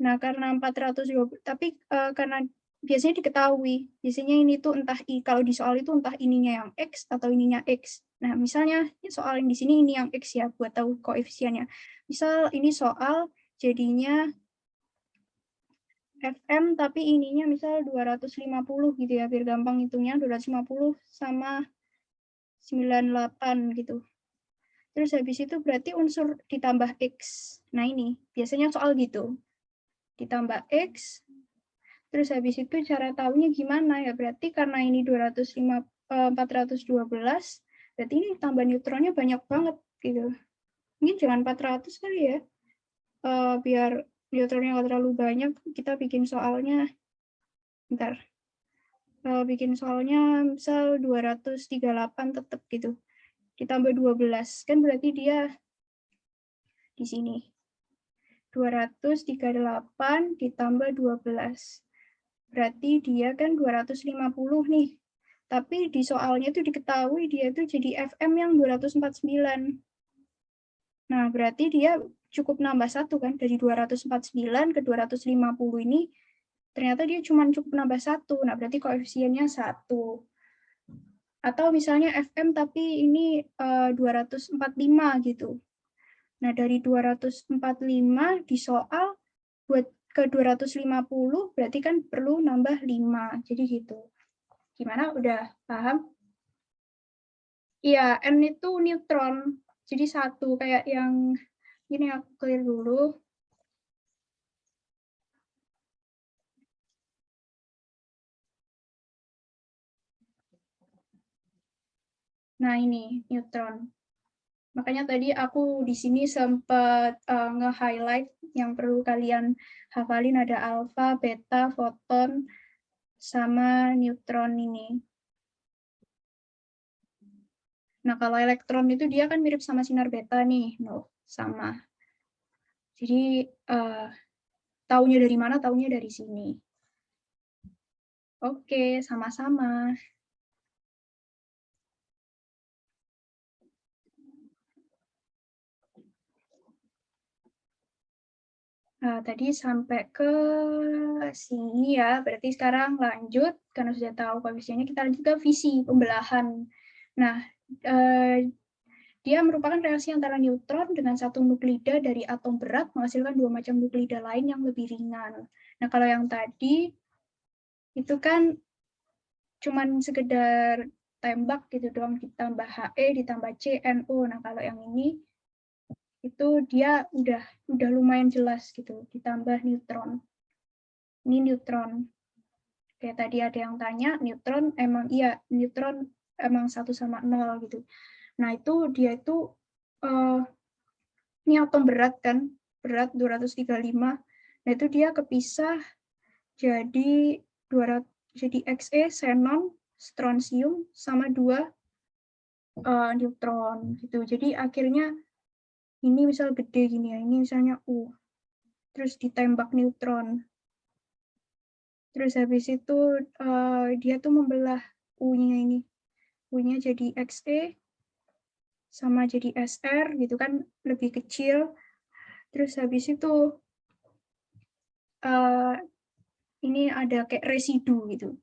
Nah, karena 412, tapi karena biasanya diketahui, biasanya ini tuh entah kalau di soal itu entah ininya yang X atau ininya X. Nah, misalnya soal yang di sini ini yang X ya, buat tahu koefisiennya. Misal ini soal jadinya FM tapi ininya misal 250 gitu ya, biar gampang hitungnya 250 sama 98 gitu. Terus habis itu berarti unsur ditambah X. Nah ini, biasanya soal gitu. Ditambah X, terus habis itu cara tahunya gimana ya, berarti karena ini 412, berarti ini tambah neutronnya banyak banget gitu. Ini jangan 400 kali ya, biar neutronnya nggak terlalu banyak, kita bikin soalnya, bentar, bikin soalnya misal 238 tetap gitu, ditambah 12, kan berarti dia di sini. 238 ditambah 12. Berarti dia kan 250 nih. Tapi di soalnya itu diketahui dia itu jadi FM yang 249. Nah, berarti dia cukup nambah satu kan, dari 249 ke 250 ini, ternyata dia cuma cukup nambah satu. Nah, berarti koefisiennya 1. Atau misalnya FM tapi ini 245 gitu. Nah, dari 245 di soal buat ke 250 berarti kan perlu nambah 5. Jadi gitu. Gimana? Udah paham? Iya, N itu neutron. Jadi satu kayak yang ini aku clear dulu. Nah, ini neutron. Makanya tadi aku di sini sempat nge-highlight yang perlu kalian hafalin ada alfa, beta, foton, sama neutron ini. Nah, kalau elektron itu dia kan mirip sama sinar beta nih, no, sama. Jadi, taunya dari mana? Taunya dari sini. Oke, sama-sama. Tadi sampai ke sini ya, berarti sekarang lanjut, karena sudah tahu koefisiennya, kita lanjut ke fisi, pembelahan. Nah, dia merupakan reaksi antara neutron dengan satu nuklida dari atom berat menghasilkan dua macam nuklida lain yang lebih ringan. Nah, kalau yang tadi itu kan cuman sekedar tembak gitu doang, ditambah He ditambah CNO. Nah, kalau yang ini itu dia udah lumayan jelas gitu, ditambah neutron. Ini neutron. Kayak tadi ada yang tanya, neutron emang iya, neutron emang 1/0 gitu. Nah, itu dia itu ini atom berat kan, berat 235. Nah, itu dia kepisah jadi 200, jadi Xe, xenon, strontium sama 2 neutron gitu. Jadi akhirnya ini misal gede gini ya, ini misalnya U. Terus ditembak neutron. Terus habis itu dia tuh membelah U-nya ini. U-nya jadi Xe sama jadi Sr gitu kan, lebih kecil. Terus habis itu ini ada kayak residu gitu.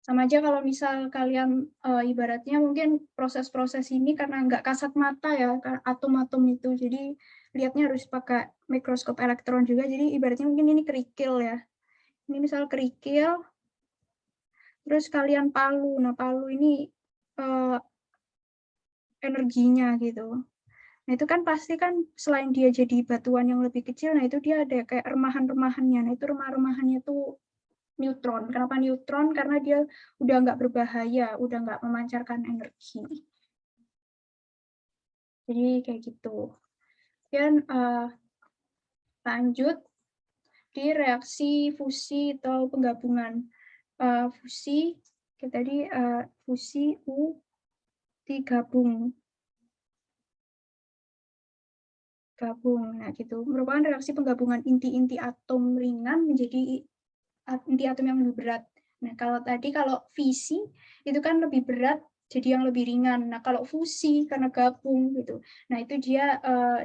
Sama aja kalau misal kalian ibaratnya mungkin proses-proses ini karena nggak kasat mata ya, atom-atom itu, jadi lihatnya harus pakai mikroskop elektron juga, jadi ibaratnya mungkin ini kerikil ya. Ini misal kerikil, terus kalian palu. Nah, palu ini energinya gitu. Nah, itu kan pasti kan selain dia jadi batuan yang lebih kecil, nah itu dia ada kayak remahan-remahannya. Nah, itu remah-remahannya tuh neutron. Kenapa neutron? Karena dia udah nggak berbahaya, udah nggak memancarkan energi. Jadi kayak gitu. Dan lanjut di reaksi fusi atau penggabungan. Fusi, kayak tadi fusi U digabung. Nah, gitu. Merupakan reaksi penggabungan inti-inti atom ringan menjadi inti atom yang lebih berat. Nah, kalau fisi itu kan lebih berat jadi yang lebih ringan. Nah, kalau fusi karena gabung gitu. Nah, itu dia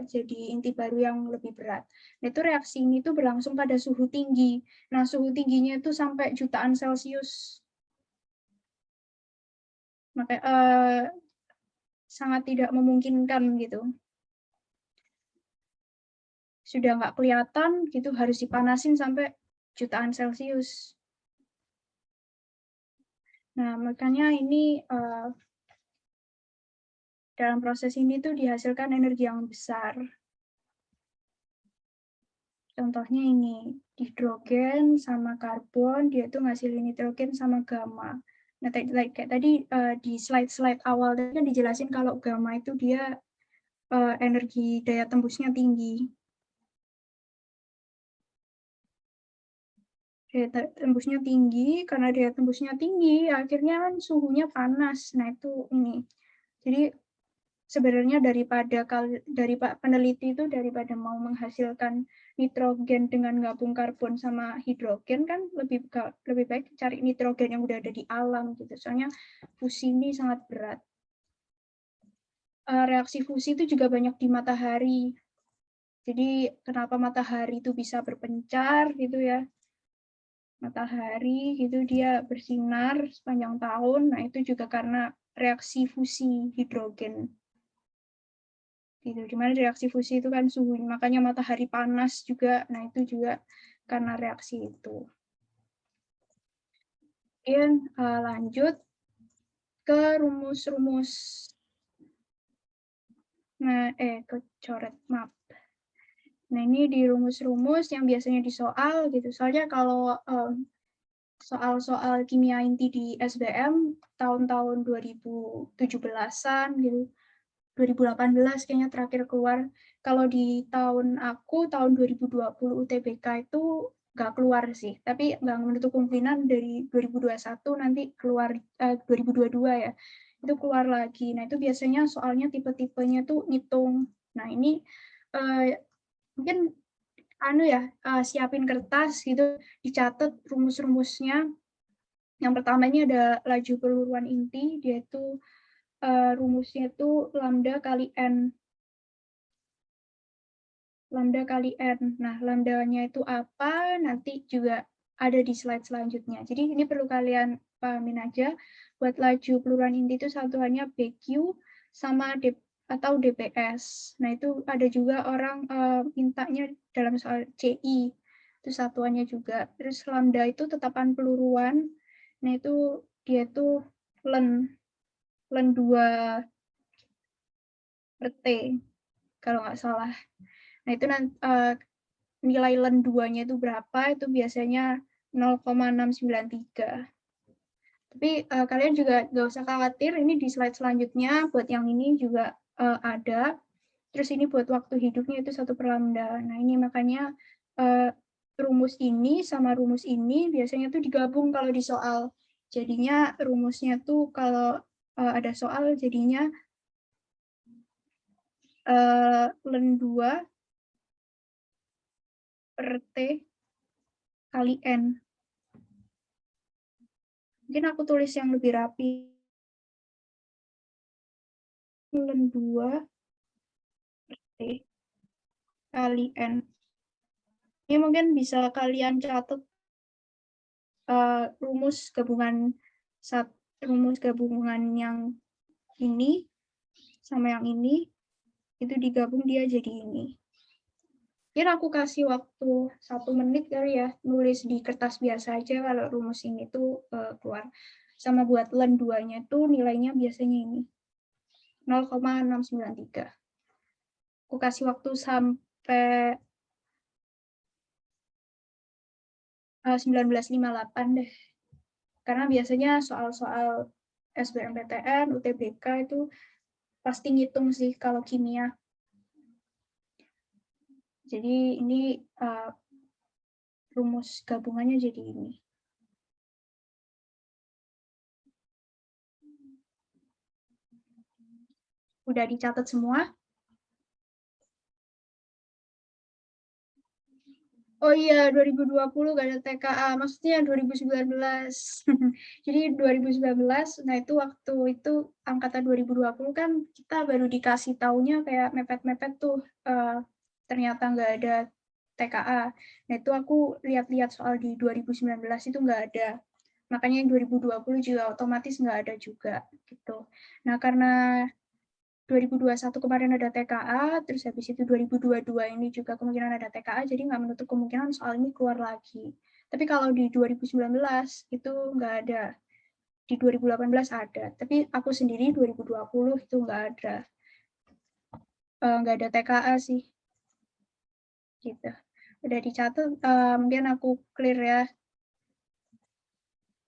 jadi inti baru yang lebih berat. Nah, itu reaksi ini tuh berlangsung pada suhu tinggi. Nah, suhu tingginya itu sampai jutaan Celcius. Maka sangat tidak memungkinkan gitu. Sudah nggak kelihatan gitu, harus dipanasin sampai jutaan Celcius. Nah, makanya ini dalam proses ini tuh dihasilkan energi yang besar. Contohnya ini, hidrogen sama karbon, dia tuh ngasilin nitrogen sama gamma. Nah, kayak tadi di slide-slide awal tadi kan dijelasin kalau gamma itu dia energi daya tembusnya tinggi. Daya tembusnya tinggi, karena daya tembusnya tinggi, akhirnya kan suhunya panas. Nah, itu ini. Jadi sebenarnya dari peneliti itu daripada mau menghasilkan nitrogen dengan gabung karbon sama hidrogen kan lebih baik cari nitrogen yang udah ada di alam gitu. Soalnya fusi ini sangat berat. Reaksi fusi itu juga banyak di matahari. Jadi kenapa matahari itu bisa berpencar gitu ya? Matahari gitu dia bersinar sepanjang tahun. Nah, itu juga karena reaksi fusi hidrogen. Gitu. Dimana reaksi fusi itu kan suhu, makanya matahari panas juga. Nah, itu juga karena reaksi itu. Kemudian lanjut ke rumus-rumus. Nah, kecoret, maaf. Nah, ini di rumus-rumus yang biasanya di soal gitu. Soalnya kalau soal-soal kimia inti di SBM tahun-tahun 2017-an gitu, 2018 kayaknya terakhir keluar. Kalau di tahun aku, tahun 2020 UTBK itu nggak keluar sih. Tapi nggak menutup kemungkinan dari 2021 nanti keluar, 2022 ya, itu keluar lagi. Nah, itu biasanya soalnya tipe-tipenya tuh ngitung. Nah, ini mungkin siapin kertas gitu, dicatat rumus-rumusnya. Yang pertama ini ada laju perluruan inti, dia itu rumusnya itu lambda kali N. lambda kali N. Nah, lambdanya itu apa? Nanti juga ada di slide selanjutnya. Jadi ini perlu kalian pahamin aja. Buat laju peluruhan inti itu satuannya BQ sama atau DPS. Nah, itu ada juga orang mintanya dalam soal CI. Itu satuannya juga. Terus lambda itu tetapan peluruan. Nah, itu dia tuh len 2 per T kalau nggak salah. Nah, itu nanti nilai len 2-nya itu berapa? Itu biasanya 0,693. Tapi kalian juga nggak usah khawatir, ini di slide selanjutnya buat yang ini juga ada. Terus ini buat waktu hidupnya itu 1 per lambda. Nah, ini makanya rumus ini sama rumus ini biasanya tuh digabung kalau di soal. Jadinya rumusnya tuh kalau ada soal jadinya len 2 per T kali N. Mungkin aku tulis yang lebih rapi. Len 2 per T kali N. Ini mungkin bisa kalian catat rumus gabungan yang ini sama yang ini, itu digabung dia jadi ini. Mungkin aku kasih waktu 1 menit kali ya, nulis di kertas biasa aja kalau rumus ini tuh keluar. Sama buat len 2-nya tuh nilainya biasanya ini, 0,693. Aku kasih waktu sampai 19.58 deh. Karena biasanya soal-soal SBMPTN, UTBK itu pasti ngitung sih kalau kimia. Jadi ini rumus gabungannya jadi ini. Udah dicatat semua? Oh iya, 2020 gak ada TKA, maksudnya 2019. Jadi 2019, nah itu waktu itu angkatan 2020 kan kita baru dikasih taunya kayak mepet-mepet tuh, ternyata nggak ada TKA. Nah itu aku lihat-lihat soal di 2019 itu nggak ada. Makanya yang 2020 juga otomatis nggak ada juga gitu. Nah karena 2021 kemarin ada TKA, terus habis itu 2022 ini juga kemungkinan ada TKA, jadi nggak menutup kemungkinan soal ini keluar lagi. Tapi kalau di 2019 itu nggak ada, di 2018 ada, tapi aku sendiri 2020 itu nggak ada TKA sih, gitu. Udah dicatat, mungkin aku clear ya.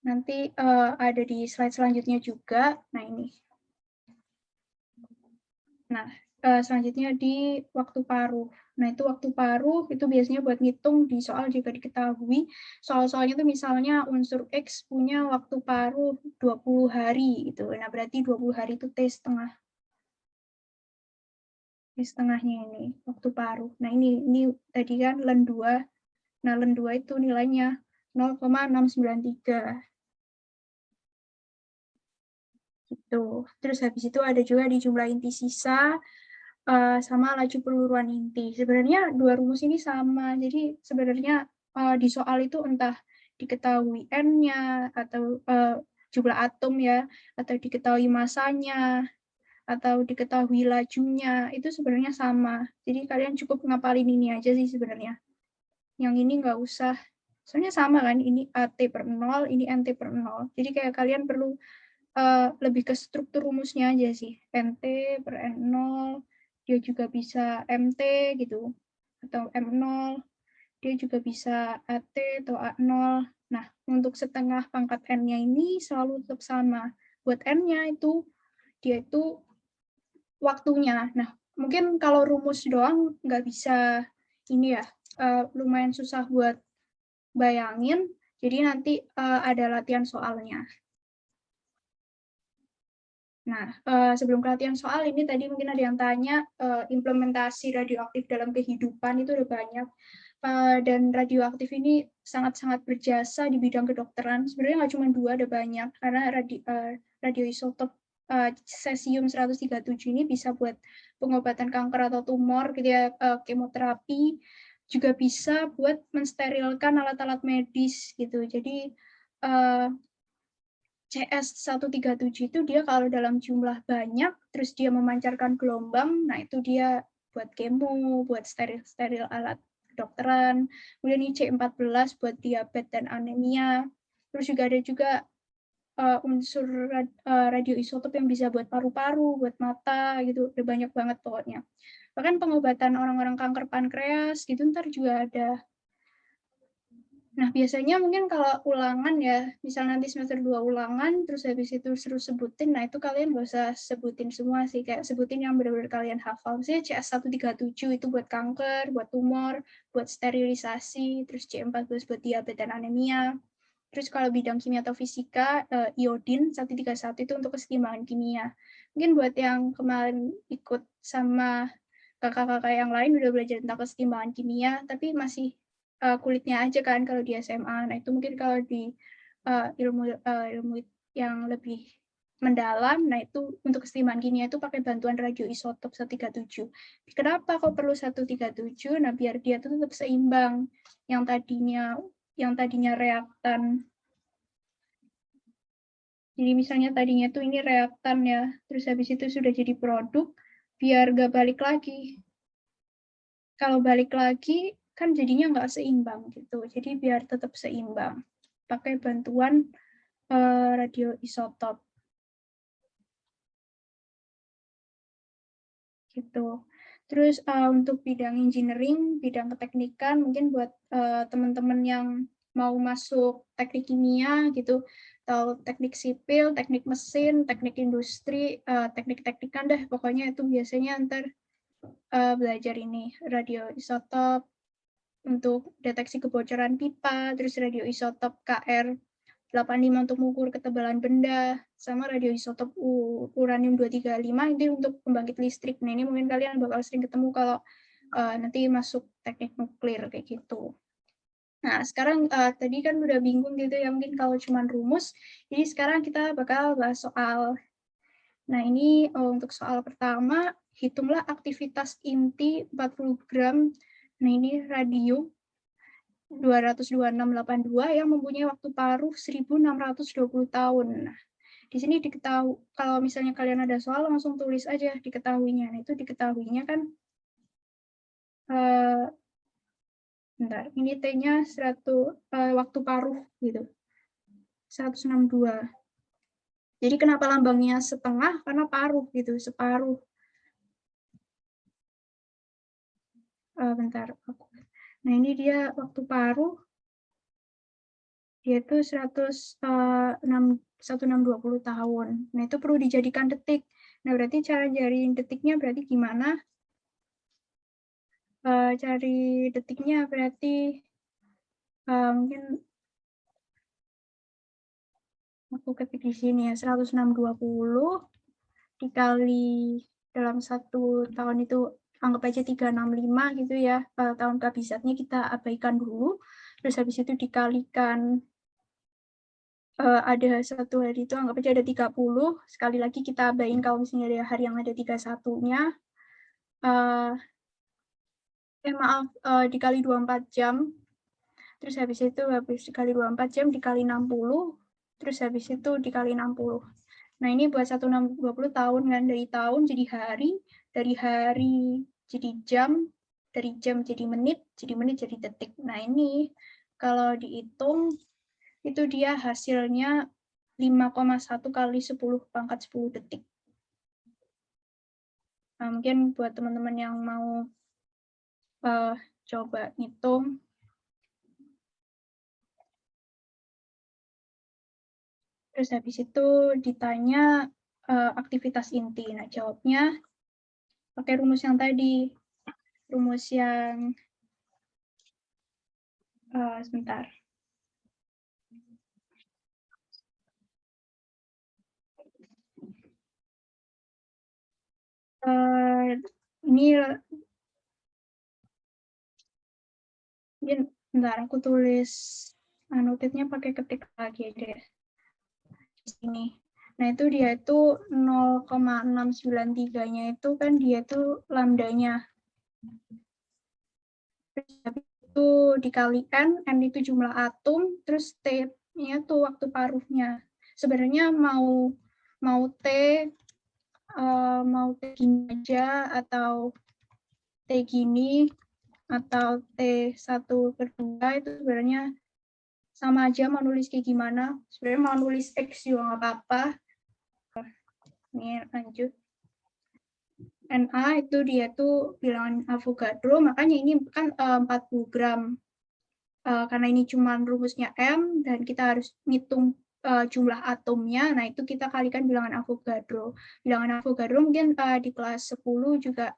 Nanti ada di slide selanjutnya juga. Nah ini. Nah, selanjutnya di waktu paruh. Nah, itu waktu paruh itu biasanya buat ngitung di soal juga diketahui. Soal-soalnya itu misalnya unsur X punya waktu paruh 20 hari gitu. Nah, berarti 20 hari itu T setengah. T setengahnya ini waktu paruh. Nah, ini tadi kan len 2. Nah, len 2 itu nilainya 0,693. Gitu. Terus habis itu ada juga di jumlah inti sisa sama laju peluruan inti. Sebenarnya dua rumus ini sama. Jadi sebenarnya di soal itu entah diketahui N-nya atau jumlah atom ya, atau diketahui masanya, atau diketahui lajunya, itu sebenarnya sama. Jadi kalian cukup ngapalin ini aja sih sebenarnya. Yang ini nggak usah. Soalnya sama kan, ini AT per 0, ini NT per 0. Jadi kayak kalian perlu lebih ke struktur rumusnya aja sih. NT per N0, dia juga bisa MT gitu, atau M0, dia juga bisa AT atau A0. Nah, untuk setengah pangkat N-nya ini selalu tetap sama. Buat N-nya itu, dia itu waktunya. Nah, mungkin kalau rumus doang nggak bisa ini ya, lumayan susah buat bayangin, jadi nanti ada latihan soalnya. Nah, sebelum pelatihan soal ini tadi mungkin ada yang tanya implementasi radioaktif dalam kehidupan itu udah banyak. Dan radioaktif ini sangat-sangat berjasa di bidang kedokteran. Sebenarnya nggak cuma 2, ada banyak. Karena radioisotop cesium 137 ini bisa buat pengobatan kanker atau tumor gitu ya, kemoterapi, juga bisa buat mensterilkan alat-alat medis gitu. Jadi CS137 itu dia kalau dalam jumlah banyak, terus dia memancarkan gelombang, nah itu dia buat kemo, buat steril alat kedokteran. Kemudian ini C14 buat diabetes dan anemia. Terus juga ada juga unsur radioisotop yang bisa buat paru-paru, buat mata gitu, udah banyak banget pokoknya. Bahkan pengobatan orang-orang kanker pankreas gitu ntar juga ada. Nah, biasanya mungkin kalau ulangan ya, misal nanti semester 2 ulangan, terus habis itu suruh sebutin, nah itu kalian nggak usah sebutin semua sih, kayak sebutin yang benar-benar kalian hafal. Misalnya CS137 itu buat kanker, buat tumor, buat sterilisasi, terus C14 buat diabetes dan anemia. Terus kalau bidang kimia atau fisika, iodin 131 itu untuk keseimbangan kimia. Mungkin buat yang kemarin ikut sama kakak-kakak yang lain udah belajar tentang keseimbangan kimia, tapi masih kulitnya aja kan kalau di SMA. Nah itu mungkin kalau di ilmu yang lebih mendalam, nah itu untuk keseimbangan kimia itu pakai bantuan radioisotop 137. Kenapa kok perlu 137? Nah biar dia tuh tetap seimbang. Yang tadinya reaktan. Jadi misalnya tadinya tuh ini reaktan ya, terus habis itu sudah jadi produk, biar nggak balik lagi. Kalau balik lagi kan jadinya nggak seimbang gitu. Jadi biar tetap seimbang pakai bantuan radioisotop gitu. Terus untuk bidang engineering, bidang keteknikan mungkin buat teman-teman yang mau masuk teknik kimia gitu, atau teknik sipil, teknik mesin, teknik industri, teknik-teknikan deh pokoknya itu biasanya ntar belajar ini radioisotop untuk deteksi kebocoran pipa, terus radioisotop KR85 untuk mengukur ketebalan benda, sama radioisotop uranium 235 itu untuk pembangkit listrik. Nah, ini mungkin kalian bakal sering ketemu kalau nanti masuk teknik nuklir kayak gitu. Nah, sekarang tadi kan udah bingung gitu ya, mungkin kalau cuma rumus. Jadi sekarang kita bakal bahas soal. Nah, ini untuk soal pertama, hitunglah aktivitas inti 40 gram. Nah, ini radium 226,82 yang mempunyai waktu paruh 1.620 tahun. Nah, di sini diketahui, kalau misalnya kalian ada soal, langsung tulis aja diketahuinya. Nah, itu diketahuinya kan, bentar, ini T-nya waktu paruh, gitu, 162. Jadi kenapa lambangnya setengah? Karena paruh, gitu, separuh. Bentar, nah ini dia waktu paruh, dia itu 1.620 tahun. Nah, itu perlu dijadikan detik. Nah, berarti cara jadiin detiknya berarti gimana? Cari detiknya berarti mungkin aku ketik di sini ya, 1.620 dikali dalam 1 tahun itu anggap aja 365 gitu ya, tahun kehabisatnya kita abaikan dulu, terus habis itu dikalikan ada 1 hari itu anggap aja ada 30, sekali lagi kita abain kalau misalnya ada hari yang ada 31-nya, maaf, dikali 24 jam, terus habis itu dikali 24 jam dikali 60, terus habis itu dikali 60. Nah, ini buat 1.620 tahun kan, dari tahun jadi hari, dari hari jadi jam, dari jam jadi menit jadi detik. Nah, ini kalau dihitung itu dia hasilnya 5,1 kali 10 pangkat 10 detik. Nah, mungkin buat teman-teman yang mau coba ngitung, terus habis itu ditanya aktivitas inti. Nah, jawabnya pakai rumus yang tadi. Rumus yang, sebentar. Ini, bentar, aku tulis annotate-nya pakai ketik lagi deh. Di sini. Nah, itu dia itu 0,693-nya itu kan dia itu lambdanya. Habis itu dikali N itu jumlah atom, terus T-nya tuh waktu paruhnya. Sebenarnya mau T gini aja, atau T gini, atau T1/2 itu sebenarnya sama aja mau nulis kayak gimana. Sebenarnya mau nulis X juga nggak apa-apa. Ini lanjut. Na itu dia tuh bilangan Avogadro, makanya ini kan 40 gram. Karena ini cuma rumusnya M, dan kita harus ngitung jumlah atomnya, nah itu kita kalikan bilangan Avogadro. Bilangan Avogadro mungkin di kelas 10 juga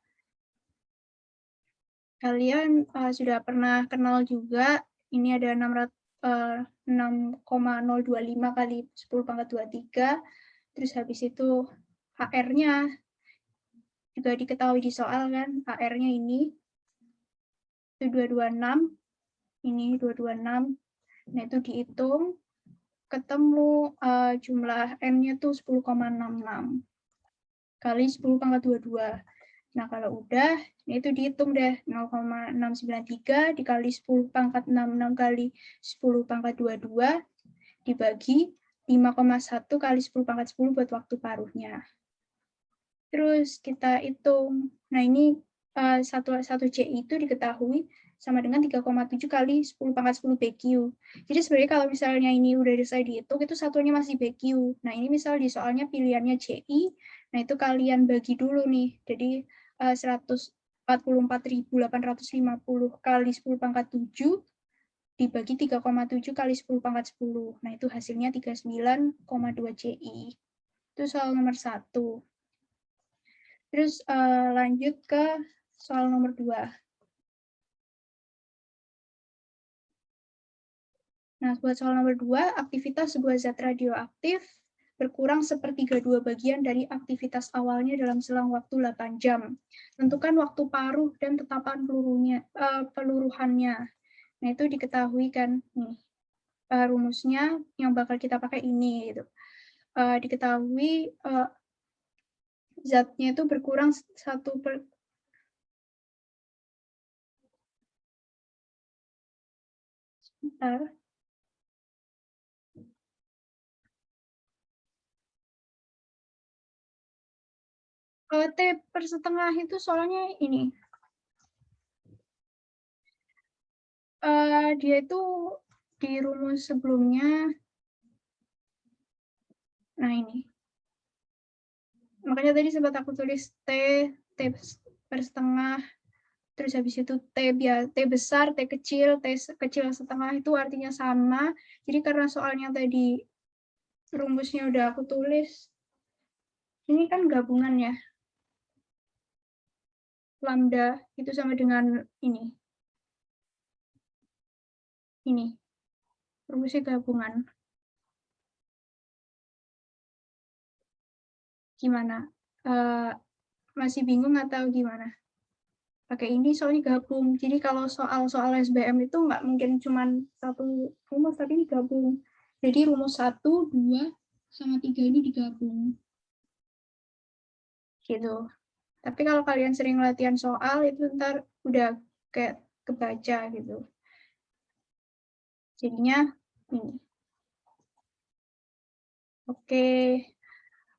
kalian sudah pernah kenal juga. Ini ada 6,025 kali 10⁻23, terus habis itu HR-nya juga diketahui di soal kan, HR-nya ini itu 226, ini 226. Nah, itu dihitung, ketemu jumlah N-nya tuh 10,66 kali 10⁻22. Nah, kalau udah, itu dihitung deh, 0,693 dikali 10⁻66 kali 10⁻22 dibagi 5,1 kali 10⁻10 buat waktu paruhnya. Terus kita hitung. Nah, ini satu CI itu diketahui sama dengan 3,7 kali 10⁻10 BQ. Jadi sebenarnya kalau misalnya ini udah selesai dihitung, itu satunya masih BQ. Nah, ini misal di soalnya pilihannya CI, nah itu kalian bagi dulu nih. Jadi 144.850 kali 10⁻7 dibagi 3,7 kali 10⁻10. Nah, itu hasilnya 39,2 CI. Itu soal nomor 1. Terus lanjut ke soal nomor 2. Nah, buat soal nomor 2, aktivitas sebuah zat radioaktif berkurang 1/3 bagian dari aktivitas awalnya dalam selang waktu 8 jam. Tentukan waktu paruh dan tetapan peluruhannya. Nah, itu diketahui kan nih. Rumusnya yang bakal kita pakai ini gitu. Diketahui zatnya itu berkurang 1/. Sebentar. T/setengah itu soalnya ini. Dia itu di rumus sebelumnya. Nah, ini. Makanya tadi sempat aku tulis T/setengah, terus habis itu T besar, T kecil setengah itu artinya sama. Jadi karena soalnya tadi rumusnya udah aku tulis, ini kan gabungan ya. Lambda itu sama dengan ini. Ini. Rumusnya gabungan. Gimana? Masih bingung atau gimana? Pakai ini soalnya gabung. Jadi kalau soal-soal SBM itu nggak mungkin cuma satu rumus, tapi ini gabung. Jadi rumus 1, 2, sama 3 ini digabung. Gitu. Tapi kalau kalian sering latihan soal, itu ntar udah kayak kebaca gitu. Jadinya ini. Oke.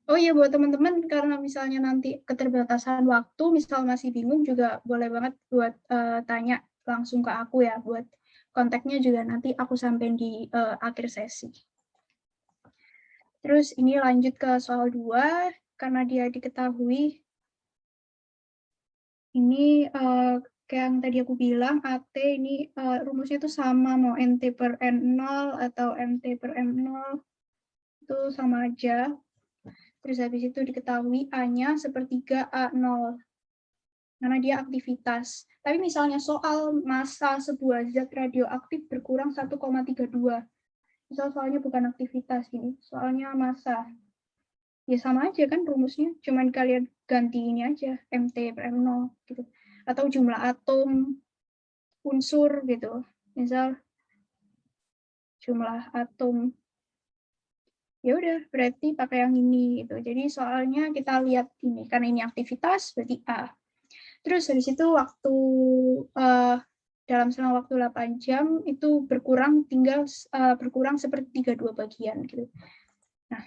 Oh iya, buat teman-teman, karena misalnya nanti keterbatasan waktu, misal masih bingung juga boleh banget buat tanya langsung ke aku ya, buat kontaknya juga nanti aku sampein di akhir sesi. Terus ini lanjut ke soal 2, karena dia diketahui, ini kayak yang tadi aku bilang, AT ini rumusnya itu sama, mau NT/N0 atau NT/M0, itu sama aja. Terus habis itu diketahui A-nya 1/3 A0, karena dia aktivitas. Tapi misalnya soal massa sebuah zat radioaktif berkurang 1,32. Misal soalnya bukan aktivitas ini, soalnya massa. Ya sama aja kan rumusnya, cuman kalian ganti ini aja, MT/M0 gitu. Atau jumlah atom, unsur gitu. Misal jumlah atom ya udah berarti pakai yang ini gitu. Jadi soalnya kita lihat ini karena ini aktivitas berarti A. Terus habis itu waktu dalam selang waktu 8 jam itu berkurang tinggal berkurang sepertiga dua bagian gitu. Nah,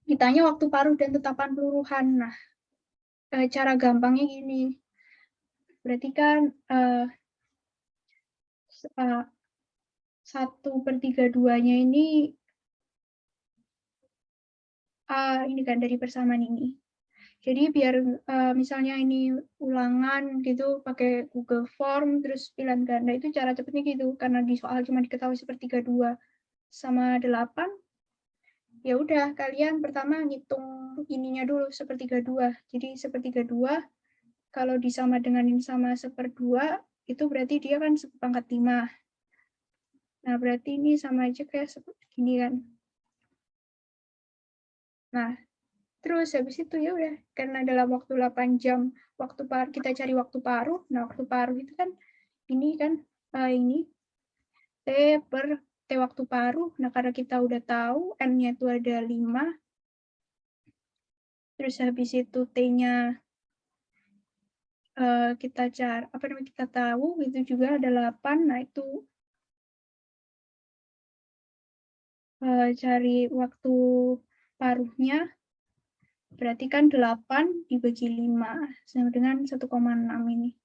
ditanya waktu paruh dan tetapan peluruhan. Nah, cara gampangnya gini. Berarti kan 1/32-nya ini ini kan dari persamaan ini. Jadi biar misalnya ini ulangan gitu pakai Google Form terus pilihan ganda itu cara cepatnya gitu karena di soal cuma diketahui sepertiga dua sama 8, ya udah kalian pertama ngitung ininya dulu sepertiga dua. Jadi sepertiga dua kalau disama dengan ini sama seperdua itu berarti dia kan 1/5. Nah berarti ini sama aja kayak seperti gini kan. Nah terus habis itu ya udah karena dalam waktu 8 jam waktu kita cari waktu paruh. Nah, waktu paruh itu kan ini kan ini T per T waktu paruh. Nah, karena kita udah tahu N-nya itu ada 5. Terus habis itu T-nya kita cari apa namanya kita tahu itu juga ada 8. Nah, itu cari waktu paruhnya berarti kan 8 dibagi 5 sama dengan 1,6 ini.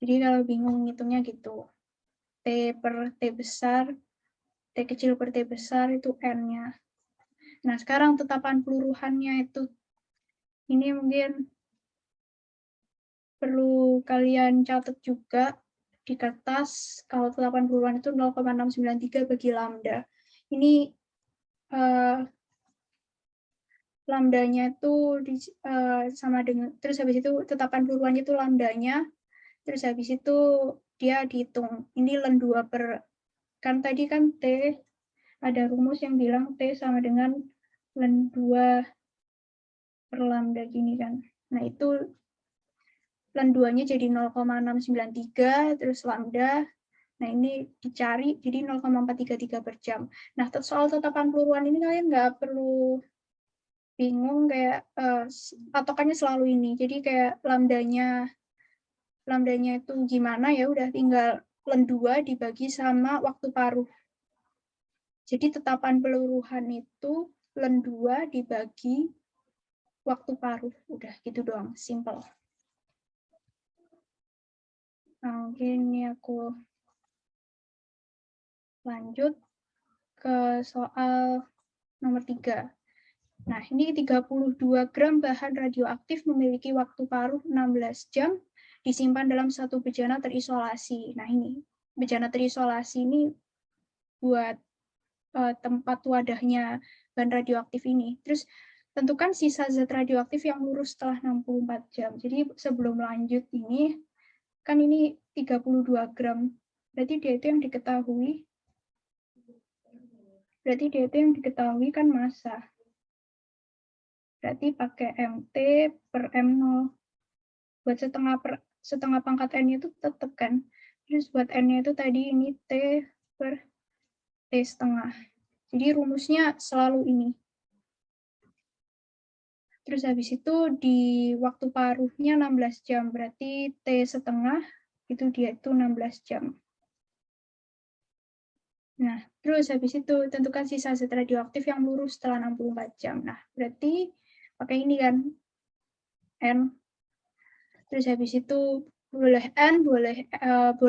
Jadi kalau bingung ngitungnya gitu. T per T besar, T kecil per T besar itu N-nya. Nah, sekarang tetapan peluruhannya itu, ini mungkin perlu kalian catat juga di kertas, kalau tetapan peluruhan itu 0,693 bagi lambda. Ini lambdanya itu sama dengan, terus habis itu tetapan peluruhannya itu lambdanya, terus habis itu dia dihitung. Ini ln 2 per, kan tadi kan T, ada rumus yang bilang T sama dengan ln 2 per lambda gini kan. Nah, itu ln 2-nya jadi 0,693, terus lambda. Nah, ini dicari jadi 0,433 per jam. Nah, soal tetapan peluruhan ini kalian nggak perlu bingung kayak patokannya selalu ini. Jadi kayak lambdanya itu gimana ya udah tinggal ln 2 dibagi sama waktu paruh. Jadi tetapan peluruhan itu ln 2 dibagi waktu paruh. Udah gitu doang, simple. Nah, mungkin ini aku lanjut ke soal nomor 3. Nah, ini 32 gram bahan radioaktif memiliki waktu paruh 16 jam disimpan dalam satu bejana terisolasi. Nah, ini bejana terisolasi ini buat tempat wadahnya bahan radioaktif ini. Terus tentukan sisa zat radioaktif yang lurus setelah 64 jam. Jadi sebelum lanjut ini, kan ini 32 gram. Berarti dia itu yang diketahui. Berarti dia itu yang diketahui kan massa. Berarti pakai MT per M0. Buat setengah pangkat N itu tetap kan. Terus buat N-nya itu tadi ini T per T setengah. Jadi rumusnya selalu ini. Terus habis itu di waktu paruhnya 16 jam. Berarti T setengah itu dia itu 16 jam. Nah, terus habis itu tentukan sisa zat radioaktif yang lurus setelah 64 jam. Nah, berarti pakai ini kan, N. Terus habis itu boleh N, boleh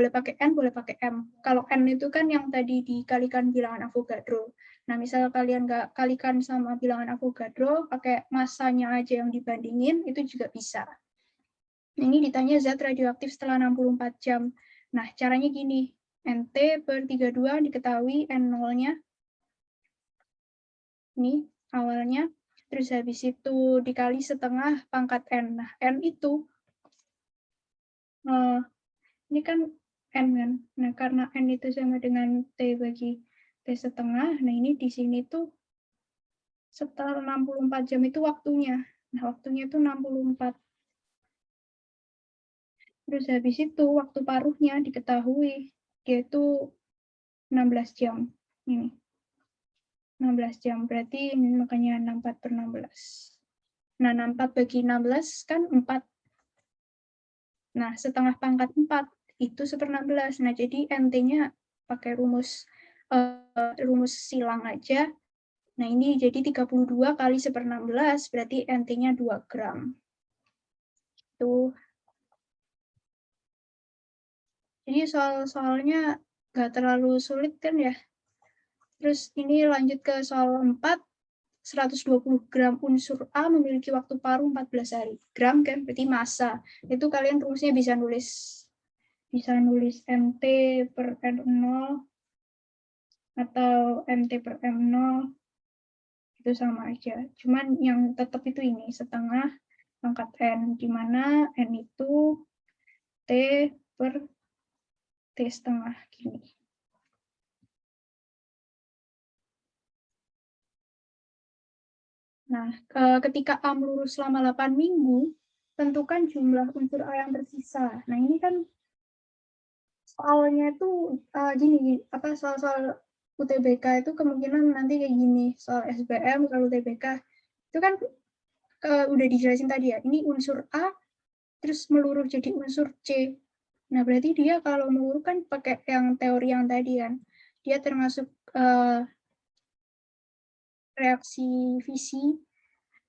pakai N, boleh pakai M. Kalau N itu kan yang tadi dikalikan bilangan Avogadro. Nah, misal kalian nggak kalikan sama bilangan Avogadro, pakai massanya aja yang dibandingin, itu juga bisa. Ini ditanya zat radioaktif setelah 64 jam. Nah, caranya gini, NT per 32 diketahui N0-nya. Ini awalnya. Terus habis itu dikali setengah pangkat N. Nah, N itu ini kan N kan. Nah, karena N itu sama dengan T bagi T setengah, nah ini di sini tuh setelah 64 jam itu waktunya. Nah, waktunya itu 64. Terus habis itu waktu paruhnya diketahui, dia itu 16 jam. Ini. 16 jam, berarti ini makanya 64 per 16. Nah, 64 bagi 16 kan 4. Nah, setengah pangkat 4 itu 1/16. Nah, jadi NT-nya pakai rumus silang aja. Nah, ini jadi 32 kali 1/16, berarti NT-nya 2 gram. Tuh. Jadi soal-soalnya nggak terlalu sulit kan ya. Terus ini lanjut ke soal 4. 120 gram unsur A memiliki waktu paruh 14 hari. Gram kan berarti massa. Itu kalian rumusnya bisa nulis MT per N0 atau MT per M0, itu sama aja. Cuman yang tetap itu ini, setengah pangkat N, di mana N itu T per T setengah, gini. Nah, ketika A melurus selama 8 minggu, tentukan jumlah unsur A yang tersisa. Nah, ini kan soalnya itu gini, soal-soal UTBK itu kemungkinan nanti kayak gini, soal SBM, soal UTBK, itu kan udah dijelasin tadi ya, ini unsur A, terus meluruh jadi unsur C. Nah, berarti dia kalau meluruh kan pakai yang teori yang tadi kan, dia termasuk reaksi fisi.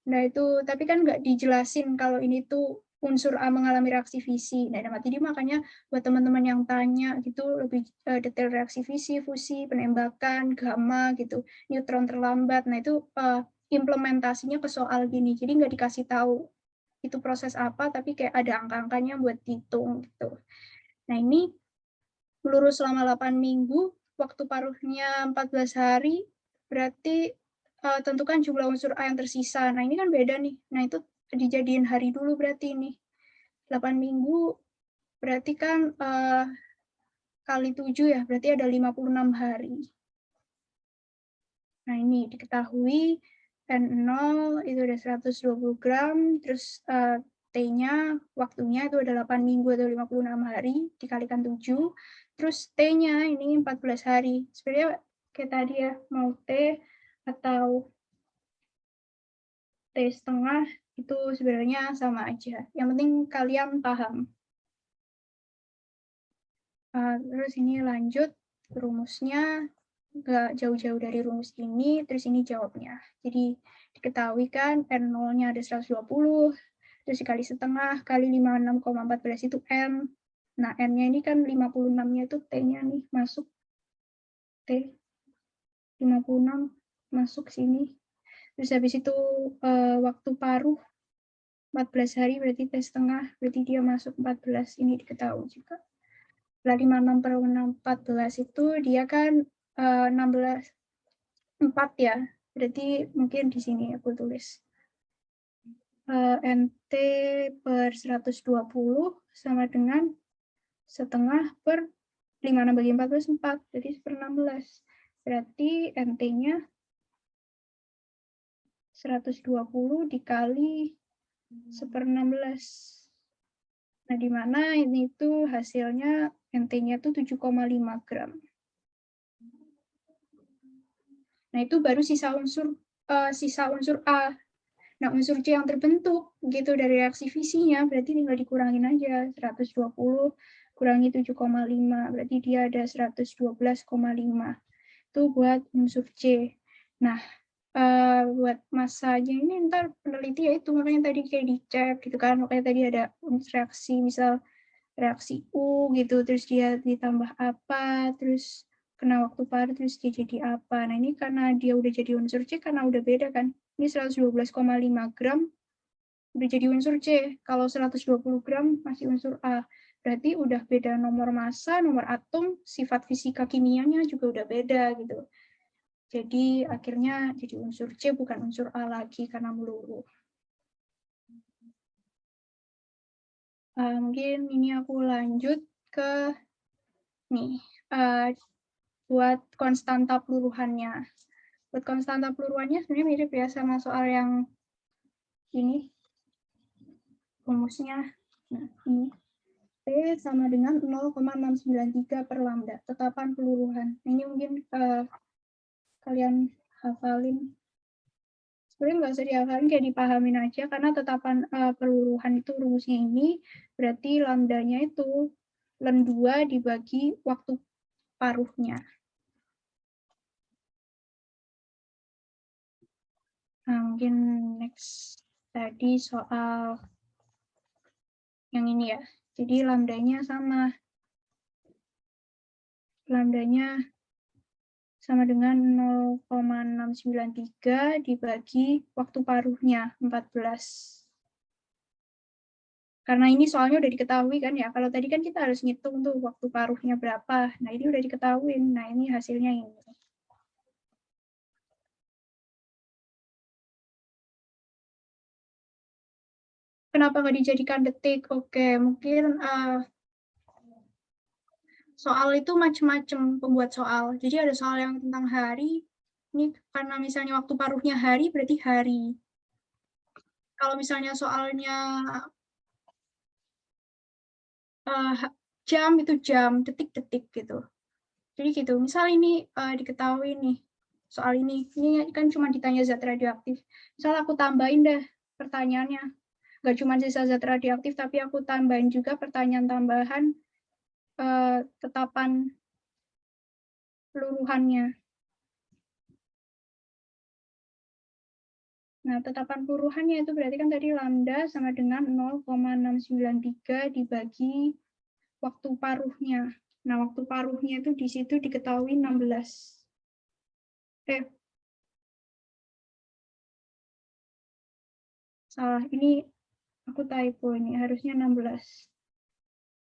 Nah, itu tapi kan nggak dijelasin kalau ini tuh unsur A mengalami reaksi fisi. Nah, jadi makanya buat teman-teman yang tanya gitu lebih detail reaksi fisi, fusi, penembakan, gamma gitu, neutron terlambat. Nah, itu implementasinya ke soal gini. Jadi nggak dikasih tahu itu proses apa, tapi kayak ada angka-angkanya buat dihitung gitu. Nah, ini melurus selama 8 minggu, waktu paruhnya 14 hari, berarti tentukan jumlah unsur A yang tersisa. Nah, ini kan beda nih. Nah, itu dijadiin hari dulu berarti ini. 8 minggu berarti kan kali 7 ya, berarti ada 56 hari. Nah, ini diketahui N0 itu ada 120 gram, terus T-nya, waktunya itu ada 8 minggu atau 56 hari, dikalikan 7, terus T-nya ini 14 hari. Sebenarnya kayak tadi ya, mau T atau T setengah, itu sebenarnya sama aja. Yang penting kalian paham. Terus ini lanjut, rumusnya nggak jauh-jauh dari rumus ini, terus ini jawabnya. Jadi diketahui kan N0-nya ada 120, terus dikali setengah, kali 56,14 itu M. Nah, N-nya ini kan 56-nya itu T-nya nih, masuk T. 56 masuk sini. Terus habis itu waktu paruh 14 hari, berarti T setengah, berarti dia masuk 14, ini diketahui juga. Setelah 56 per 14 itu dia kan 16, 4 ya, berarti mungkin di sini aku tulis NT per 120 sama dengan setengah per 56 bagi 14, 4, jadi per 16. Berarti NT-nya 120 dikali 1/16. Nah, di mana ini tuh hasilnya NT-nya tuh 7,5 gram. Nah, itu baru sisa unsur A. Nah, unsur C yang terbentuk gitu dari reaksi fisinya berarti tinggal dikurangin aja 120 kurangi 7,5, berarti dia ada 112,5. Itu buat unsur C. Nah, buat masanya ini ntar peneliti ya itu makanya tadi kayak dicek gitu kan, makanya tadi ada reaksi misal reaksi U gitu, terus dia ditambah apa, terus kena waktu paruh, terus dia jadi apa. Nah, ini karena dia udah jadi unsur C, karena udah beda kan. Ini 112,5 gram udah jadi unsur C. Kalau 120 gram masih unsur A. Berarti udah beda nomor massa, nomor atom, sifat fisika kimianya juga udah beda gitu. Jadi akhirnya jadi unsur C bukan unsur A lagi karena meluruh. Mungkin ini aku lanjut ke nih buat konstanta peluruhannya. Buat konstanta peluruhannya sebenarnya mirip ya sama soal yang ini rumusnya. Nah, ini P sama dengan 0,693 per lambda, tetapan peluruhan. Ini mungkin kalian dihafalin. Sebenarnya nggak usah dihafalin, kayak dipahamin aja, karena tetapan peluruhan itu rumusnya ini, berarti lambdanya itu ln 2 dibagi waktu paruhnya. Nah, mungkin next tadi soal yang ini ya. Jadi lambdanya sama. Lambdanya sama dengan 0,693 dibagi waktu paruhnya, 14. Karena ini soalnya udah diketahui kan ya. Kalau tadi kan kita harus ngitung tuh waktu paruhnya berapa. Nah, ini udah diketahui. Nah, ini hasilnya ini. Kenapa nggak dijadikan detik? Oke, mungkin soal itu macam-macam pembuat soal. Jadi ada soal yang tentang hari. Ini karena misalnya waktu paruhnya hari, berarti hari. Kalau misalnya soalnya jam, itu jam, detik-detik gitu. Jadi gitu, misal ini diketahui nih, soal ini kan cuma ditanya zat radioaktif. Misal aku tambahin deh pertanyaannya. Nggak cuma sisa zat radioaktif, tapi aku tambahin juga pertanyaan tambahan tetapan peluruhannya. Nah, tetapan peluruhannya itu berarti kan tadi lambda sama dengan 0,693 dibagi waktu paruhnya. Nah, waktu paruhnya itu di situ diketahui 16. Salah, ini aku typo ini, harusnya 16.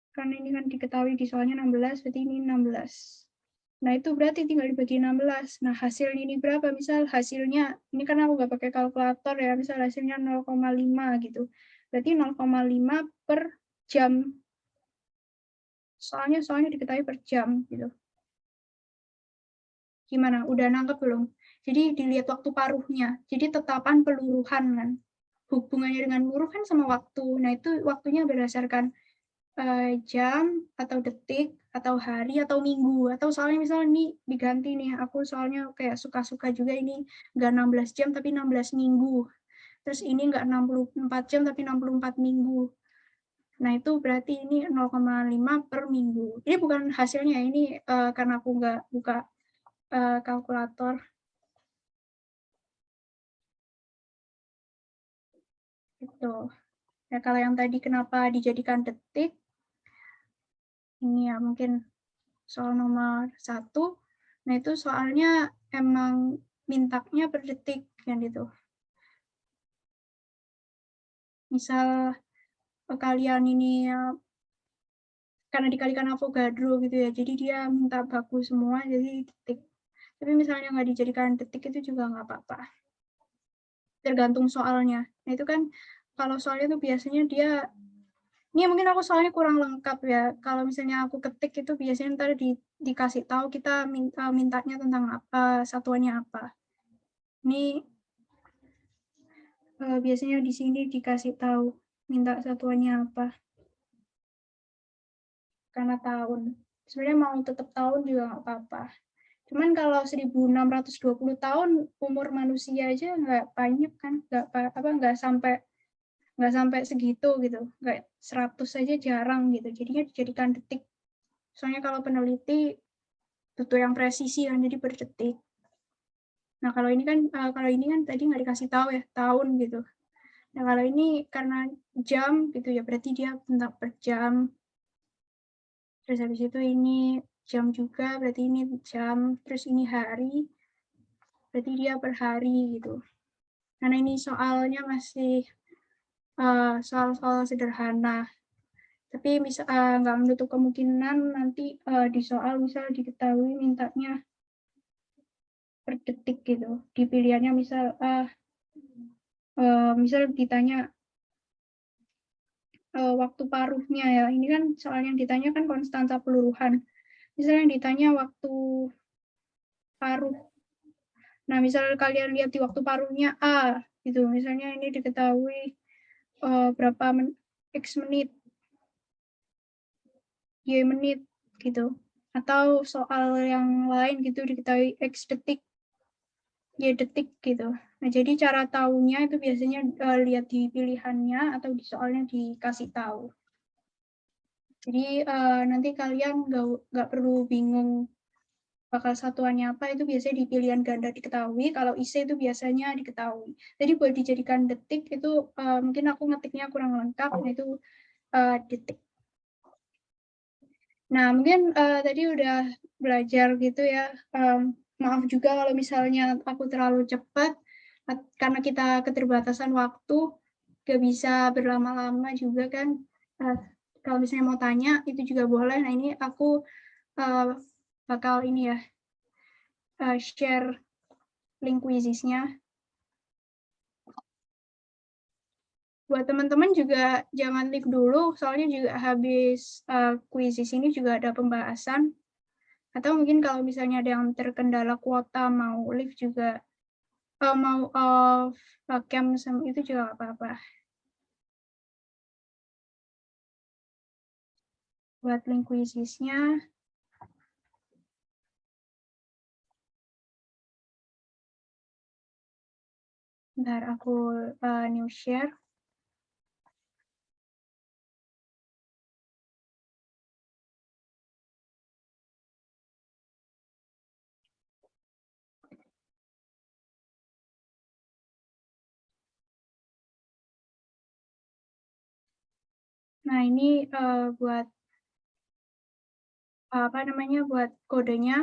Karena ini kan diketahui di soalnya 16, berarti ini 16. Nah, itu berarti tinggal dibagi 16. Nah, hasilnya ini berapa? Misal hasilnya, ini kan aku nggak pakai kalkulator ya, misal hasilnya 0,5 gitu. Berarti 0,5 per jam. Soalnya diketahui per jam gitu. Gimana? Udah nangkep belum? Jadi dilihat waktu paruhnya. Jadi tetapan peluruhan kan. Hubungannya dengan peluruh kan sama waktu. Nah, itu waktunya berdasarkan jam atau detik atau hari atau minggu, atau soalnya misalnya ini diganti nih, aku soalnya kayak suka-suka juga ini nggak 16 jam tapi 16 minggu, terus ini nggak 64 jam tapi 64 minggu. Nah, itu berarti ini 0,5 per minggu. Ini bukan hasilnya, ini karena aku nggak buka kalkulator. Gitu. Nah, kalau yang tadi kenapa dijadikan detik, ini ya mungkin soal nomor 1. Nah, itu soalnya emang mintanya per detik kan gitu. Misal kalian ini karena dikalikan Avogadro gitu ya, jadi dia minta baku semua, jadi detik. Tapi misalnya nggak dijadikan detik itu juga nggak apa-apa. Tergantung soalnya. Nah, itu kan kalau soalnya tuh biasanya dia, ini mungkin aku soalnya kurang lengkap ya. Kalau misalnya aku ketik itu biasanya ntar dikasih tahu kita mintanya tentang apa, satuannya apa. Ini biasanya di sini dikasih tahu minta satuannya apa. Karena tahun. Sebenarnya mau tetap tahun juga nggak apa-apa. Cuman kalau 1620 tahun umur manusia aja nggak banyak kan, nggak sampai segitu gitu, nggak 100 aja jarang gitu. Jadinya dijadikan detik. Soalnya kalau peneliti butuh yang presisi kan, jadi berdetik. Nah, kalau ini kan tadi nggak dikasih tahu ya, tahun gitu. Nah, kalau ini karena jam gitu ya, berarti dia tentang per jam. Terus habis itu ini jam juga, berarti ini jam. Terus ini hari, berarti dia per hari gitu. Karena ini soalnya masih soal-soal sederhana. Tapi nggak menutup kemungkinan nanti di soal misal diketahui mintanya per detik gitu. Di pilihannya misal ditanya waktu paruhnya ya. Ini kan soal yang ditanya kan konstanta peluruhan. Misalnya yang ditanya waktu paruh. Nah, misal kalian lihat di waktu paruhnya A, gitu. Misalnya ini diketahui berapa X menit, Y menit, gitu. Atau soal yang lain gitu diketahui X detik. ya detik gitu. Nah, jadi cara tahunya itu biasanya lihat di pilihannya atau di soalnya dikasih tahu. Jadi nanti kalian nggak perlu bingung bakal satuannya apa, itu biasanya di pilihan ganda diketahui, kalau IC itu biasanya diketahui. Jadi buat dijadikan detik itu mungkin aku ngetiknya kurang lengkap, nah itu detik. Nah, mungkin tadi udah belajar gitu ya. Maaf juga kalau misalnya aku terlalu cepat, karena kita keterbatasan waktu, gak bisa berlama-lama juga kan. Kalau misalnya mau tanya, itu juga boleh. Nah, ini aku bakal ini ya, share link quizisnya. Buat teman-teman juga jangan leave dulu, soalnya juga habis quizis ini juga ada pembahasan. Atau mungkin kalau misalnya ada yang terkendala kuota mau live juga, mau off cam itu juga nggak apa-apa. Buat link quizisnya, ntar aku new share. Nah, ini buat apa namanya, buat kodenya.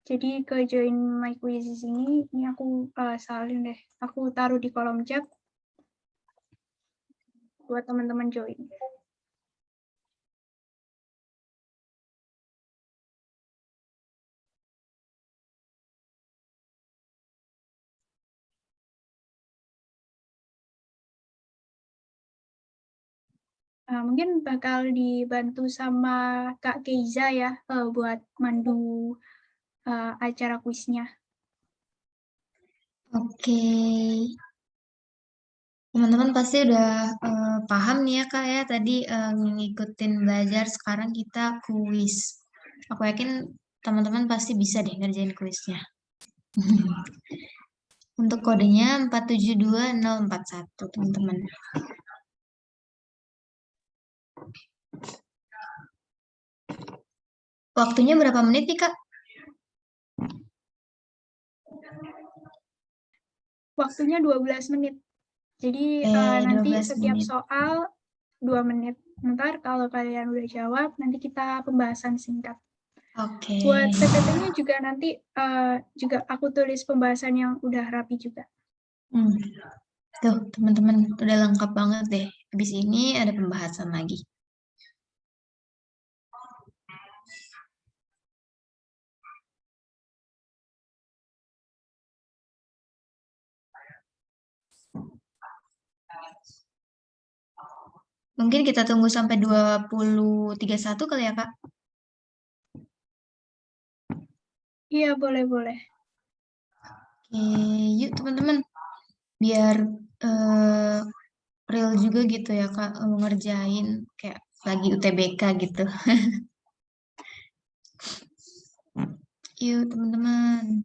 Jadi ke join my quizzes ini aku salin deh. Aku taruh di kolom chat buat teman-teman join. Mungkin bakal dibantu sama Kak Keiza ya, buat mandu acara kuisnya. Oke. Teman-teman pasti udah paham nih ya Kak ya, tadi ngikutin belajar, sekarang kita kuis. Aku yakin teman-teman pasti bisa deh ngerjain kuisnya. Untuk kodenya 472041 teman-teman. Waktunya berapa menit nih Kak? Waktunya 12 menit. Jadi nanti 12 setiap menit. soal 2 menit. Ntar kalau kalian udah jawab, nanti kita pembahasan singkat. Oke. Buat PPT-nya juga nanti juga aku tulis pembahasan yang udah rapi juga. Tuh teman-teman udah lengkap banget deh. Habis ini ada pembahasan lagi. Mungkin kita tunggu sampai 2031 kali ya Kak? Iya, boleh-boleh. Oke, yuk teman-teman. Biar eh, real juga gitu ya Kak, ngerjain kayak lagi UTBK gitu. Yuk teman-teman.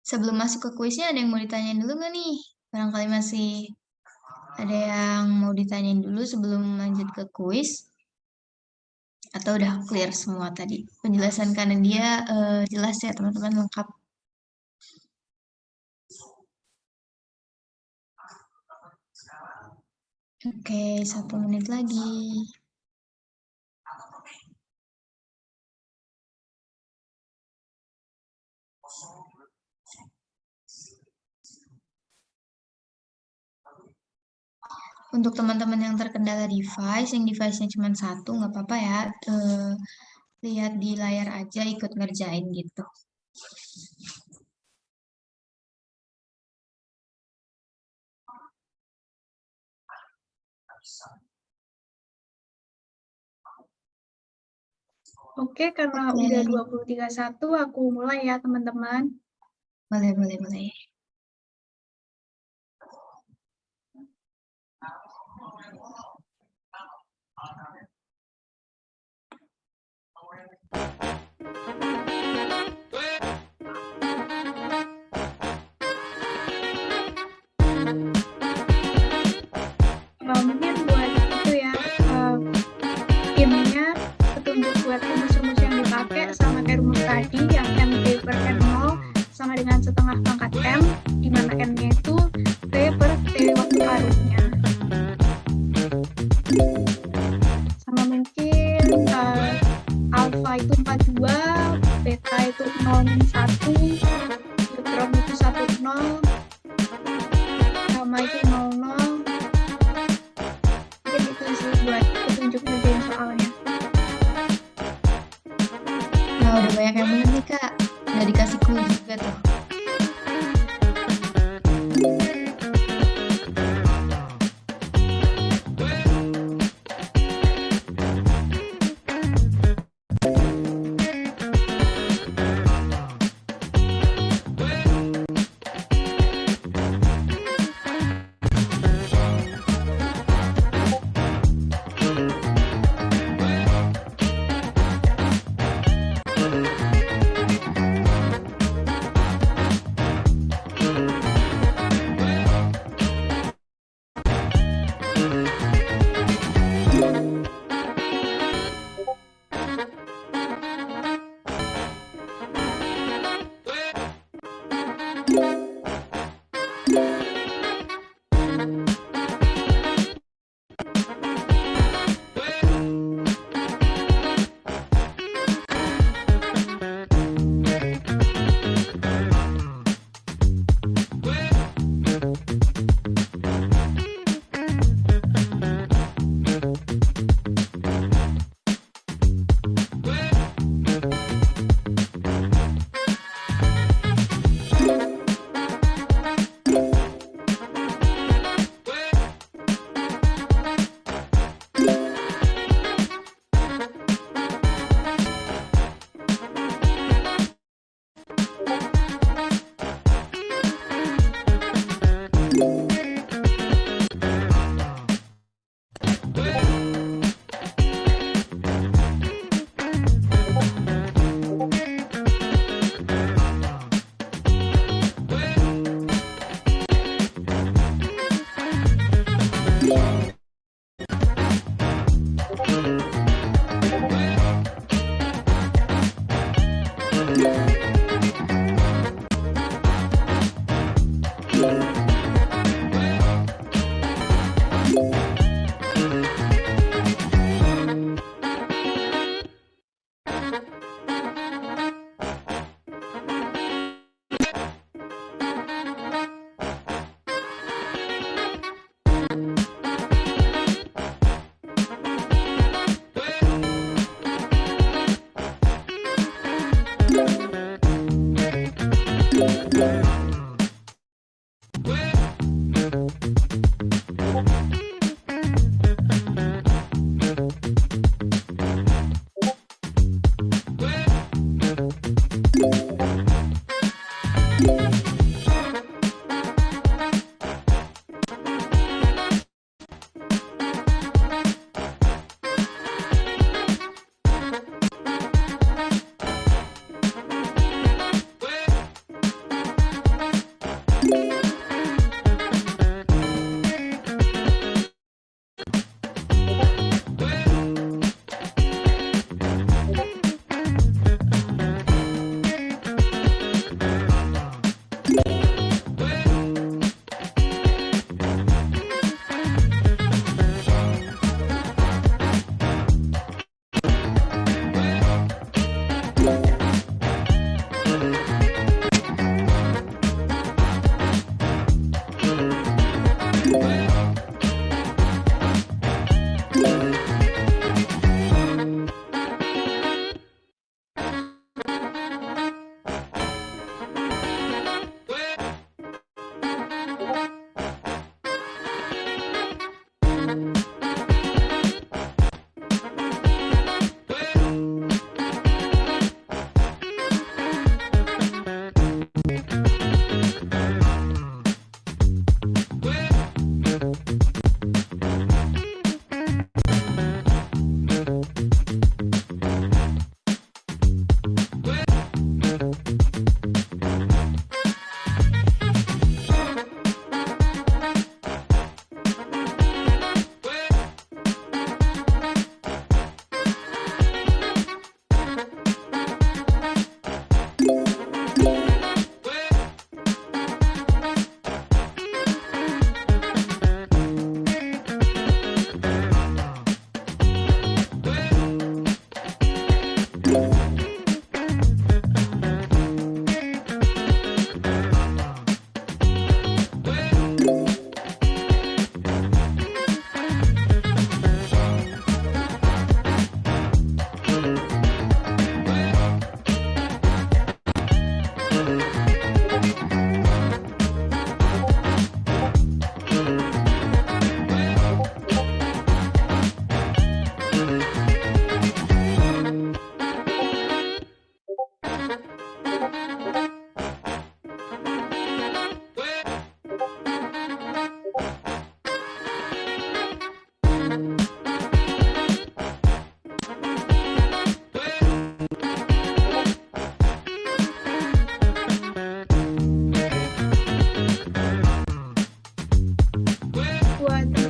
Sebelum masuk ke kuisnya ada yang mau ditanyain dulu nggak nih? Barangkali masih ada yang mau ditanyain dulu sebelum lanjut ke kuis. Atau udah clear semua tadi? Penjelasan karena dia jelas ya teman-teman, lengkap. Oke, 1 menit lagi. Untuk teman-teman yang terkendala device, yang device-nya cuma satu, nggak apa-apa ya. Lihat di layar aja, ikut ngerjain gitu. Oke, karena udah Oke, 20.31 aku mulai ya, teman-teman. boleh, boleh, boleh. Mungkin buat itu ya, timnya petunjuk buat rumus-rumus yang dipakai sama kayak rumus tadi yang M/T per N0 sama dengan setengah pangkat M, di mana M-nya itu T per T waktu paruhnya. Sama mungkin alfa itu 42, beta itu 0-1, neutron itu 1-0, gamma itu 0-0. Mungkin itu sih buat petunjuk ngerjain soalnya. Nah, udah banyak yang bener nih, Kak. Udah dikasih clue juga tuh.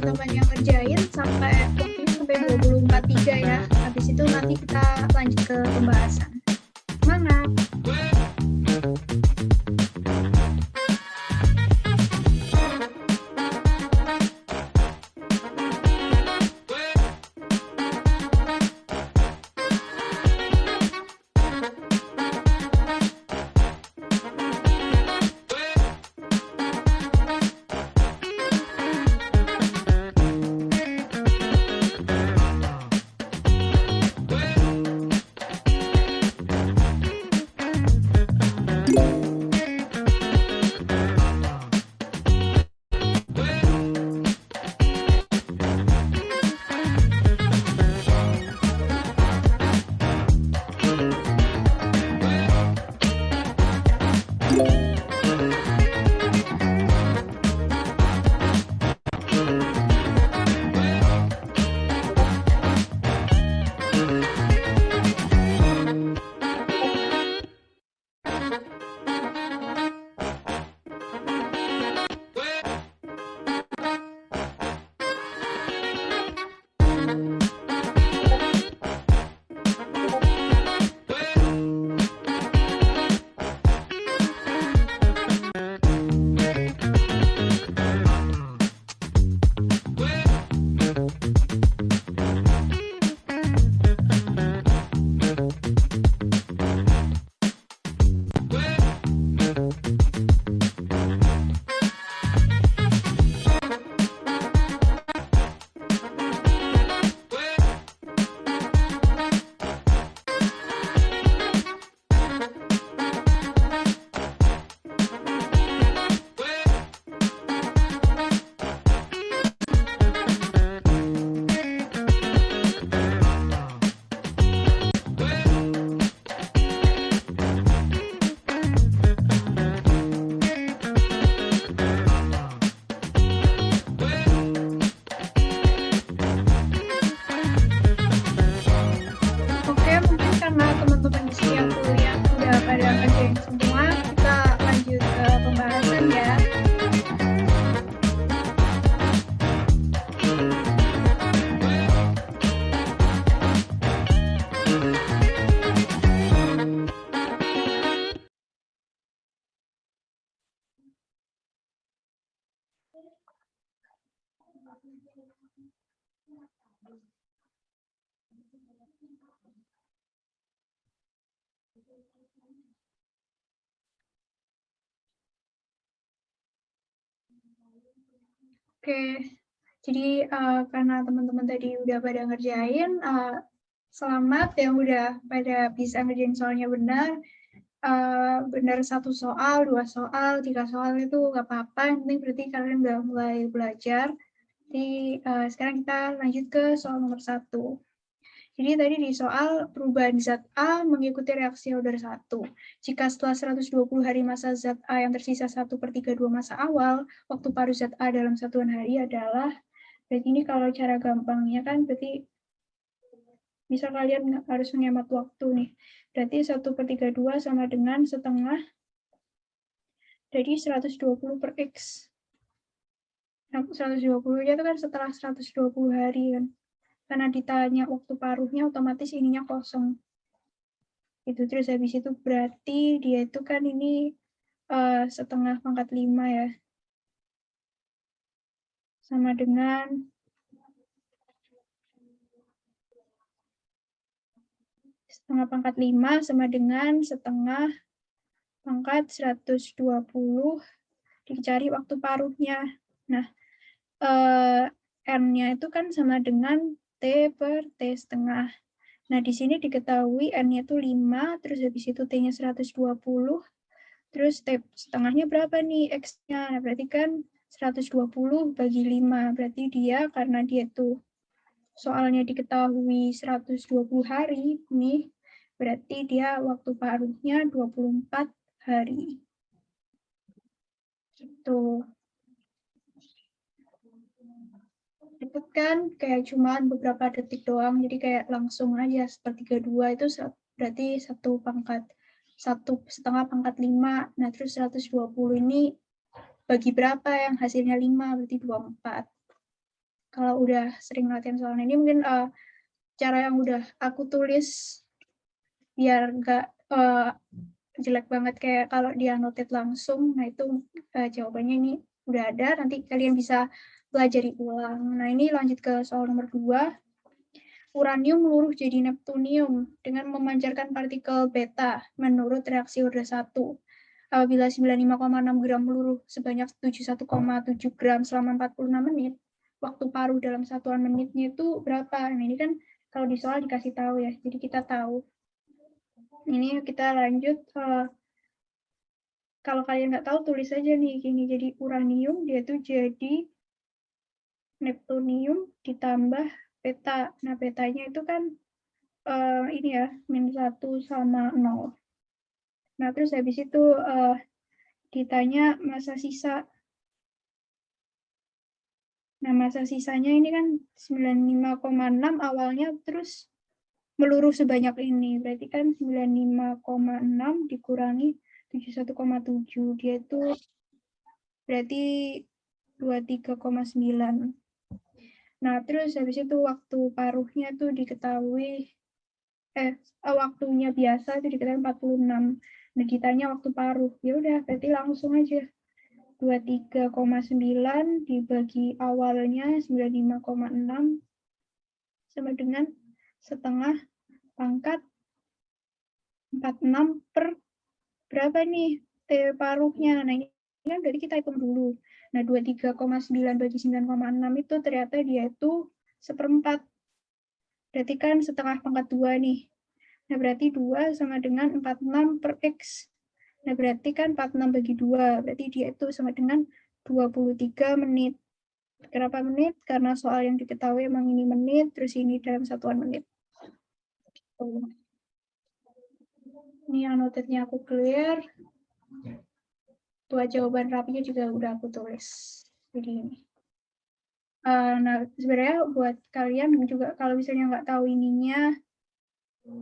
teman-teman yang ngerjain sampai waktunya sampai 24.3 ya. Habis itu nanti kita lanjut ke pembahasan. Semangat! Oke, jadi karena teman-teman tadi udah pada ngerjain, selamat yang udah pada bisa ngerjain soalnya benar. Benar 1 soal, 2 soal, 3 soal itu nggak apa-apa, yang penting berarti kalian udah mulai belajar. Jadi sekarang kita lanjut ke soal nomor 1. Jadi tadi di soal perubahan zat A mengikuti reaksi order 1. Jika setelah 120 hari masa zat A yang tersisa 1/32 masa awal, waktu paruh zat A dalam satuan hari adalah, berarti ini kalau cara gampangnya kan berarti bisa kalian harus menghemat waktu nih. Berarti 1/32 sama dengan setengah dari 120 per X. Nah, 120 itu kan setelah 120 hari kan. Karena ditanya waktu paruhnya, otomatis ininya kosong. Itu terus habis itu berarti dia itu kan ini setengah pangkat 5 ya. Sama dengan setengah pangkat 5 sama dengan setengah pangkat 120 dicari waktu paruhnya. Nah, N-nya itu kan sama dengan T per T setengah. Nah, di sini diketahui N-nya itu 5, terus habis itu T-nya 120, terus T setengahnya berapa nih X-nya? Nah, berarti kan 120 bagi 5, berarti dia karena dia tuh soalnya diketahui 120 hari, nih, berarti dia waktu paruhnya 24 hari. Gitu. Cepet kan, kayak cuman beberapa detik doang, jadi kayak langsung aja, 1/32 itu berarti 1/setengah pangkat 5, nah terus 120 ini bagi berapa yang hasilnya 5, berarti 24. kalau udah sering latihan soal ini mungkin cara yang udah aku tulis biar nggak jelek banget kayak kalau dia noted langsung. Nah itu jawabannya ini udah ada, nanti kalian bisa pelajari ulang. Nah ini lanjut ke soal nomor 2. Uranium meluruh jadi neptunium dengan memancarkan partikel beta menurut reaksi order 1. Apabila 95,6 gram meluruh sebanyak 71,7 gram selama 46 menit, waktu paruh dalam satuan menitnya itu berapa? Nah ini kan kalau di soal dikasih tahu ya, jadi kita tahu. Ini kita lanjut, kalau kalian nggak tahu tulis aja nih, gini, jadi uranium dia tuh jadi neptunium ditambah beta. Nah betanya itu kan ini ya, -1 sama 0. Nah terus habis itu ditanya masa sisa. Nah masa sisanya ini kan 95,6 awalnya, terus meluruh sebanyak ini, berarti kan 95,6 dikurangi 71,7, dia itu berarti 23,9. Nah, terus habis itu waktu paruhnya tuh diketahui, waktunya biasa itu diketahui 46. Nah, ditanya waktu paruh, ya udah berarti langsung aja. 23,9 dibagi awalnya 95,6 sama dengan setengah pangkat 46 per berapa nih T paruhnya. Nah, ini kan berarti kita hitung dulu. Nah, 23,9 bagi 9,6 itu ternyata dia itu 1/4. Berarti kan setengah pangkat 2 nih. Nah, berarti 2 sama dengan 46 per X. Nah, berarti kan 46 bagi 2. Berarti dia itu sama dengan 23 menit. Kenapa menit? Karena soal yang diketahui emang ini menit, terus ini dalam satuan menit. Ini yang notednya aku clear. Buat jawaban rapinya juga udah aku tulis. Jadi ini. Nah, sebenarnya buat kalian juga kalau misalnya nggak tahu ininya,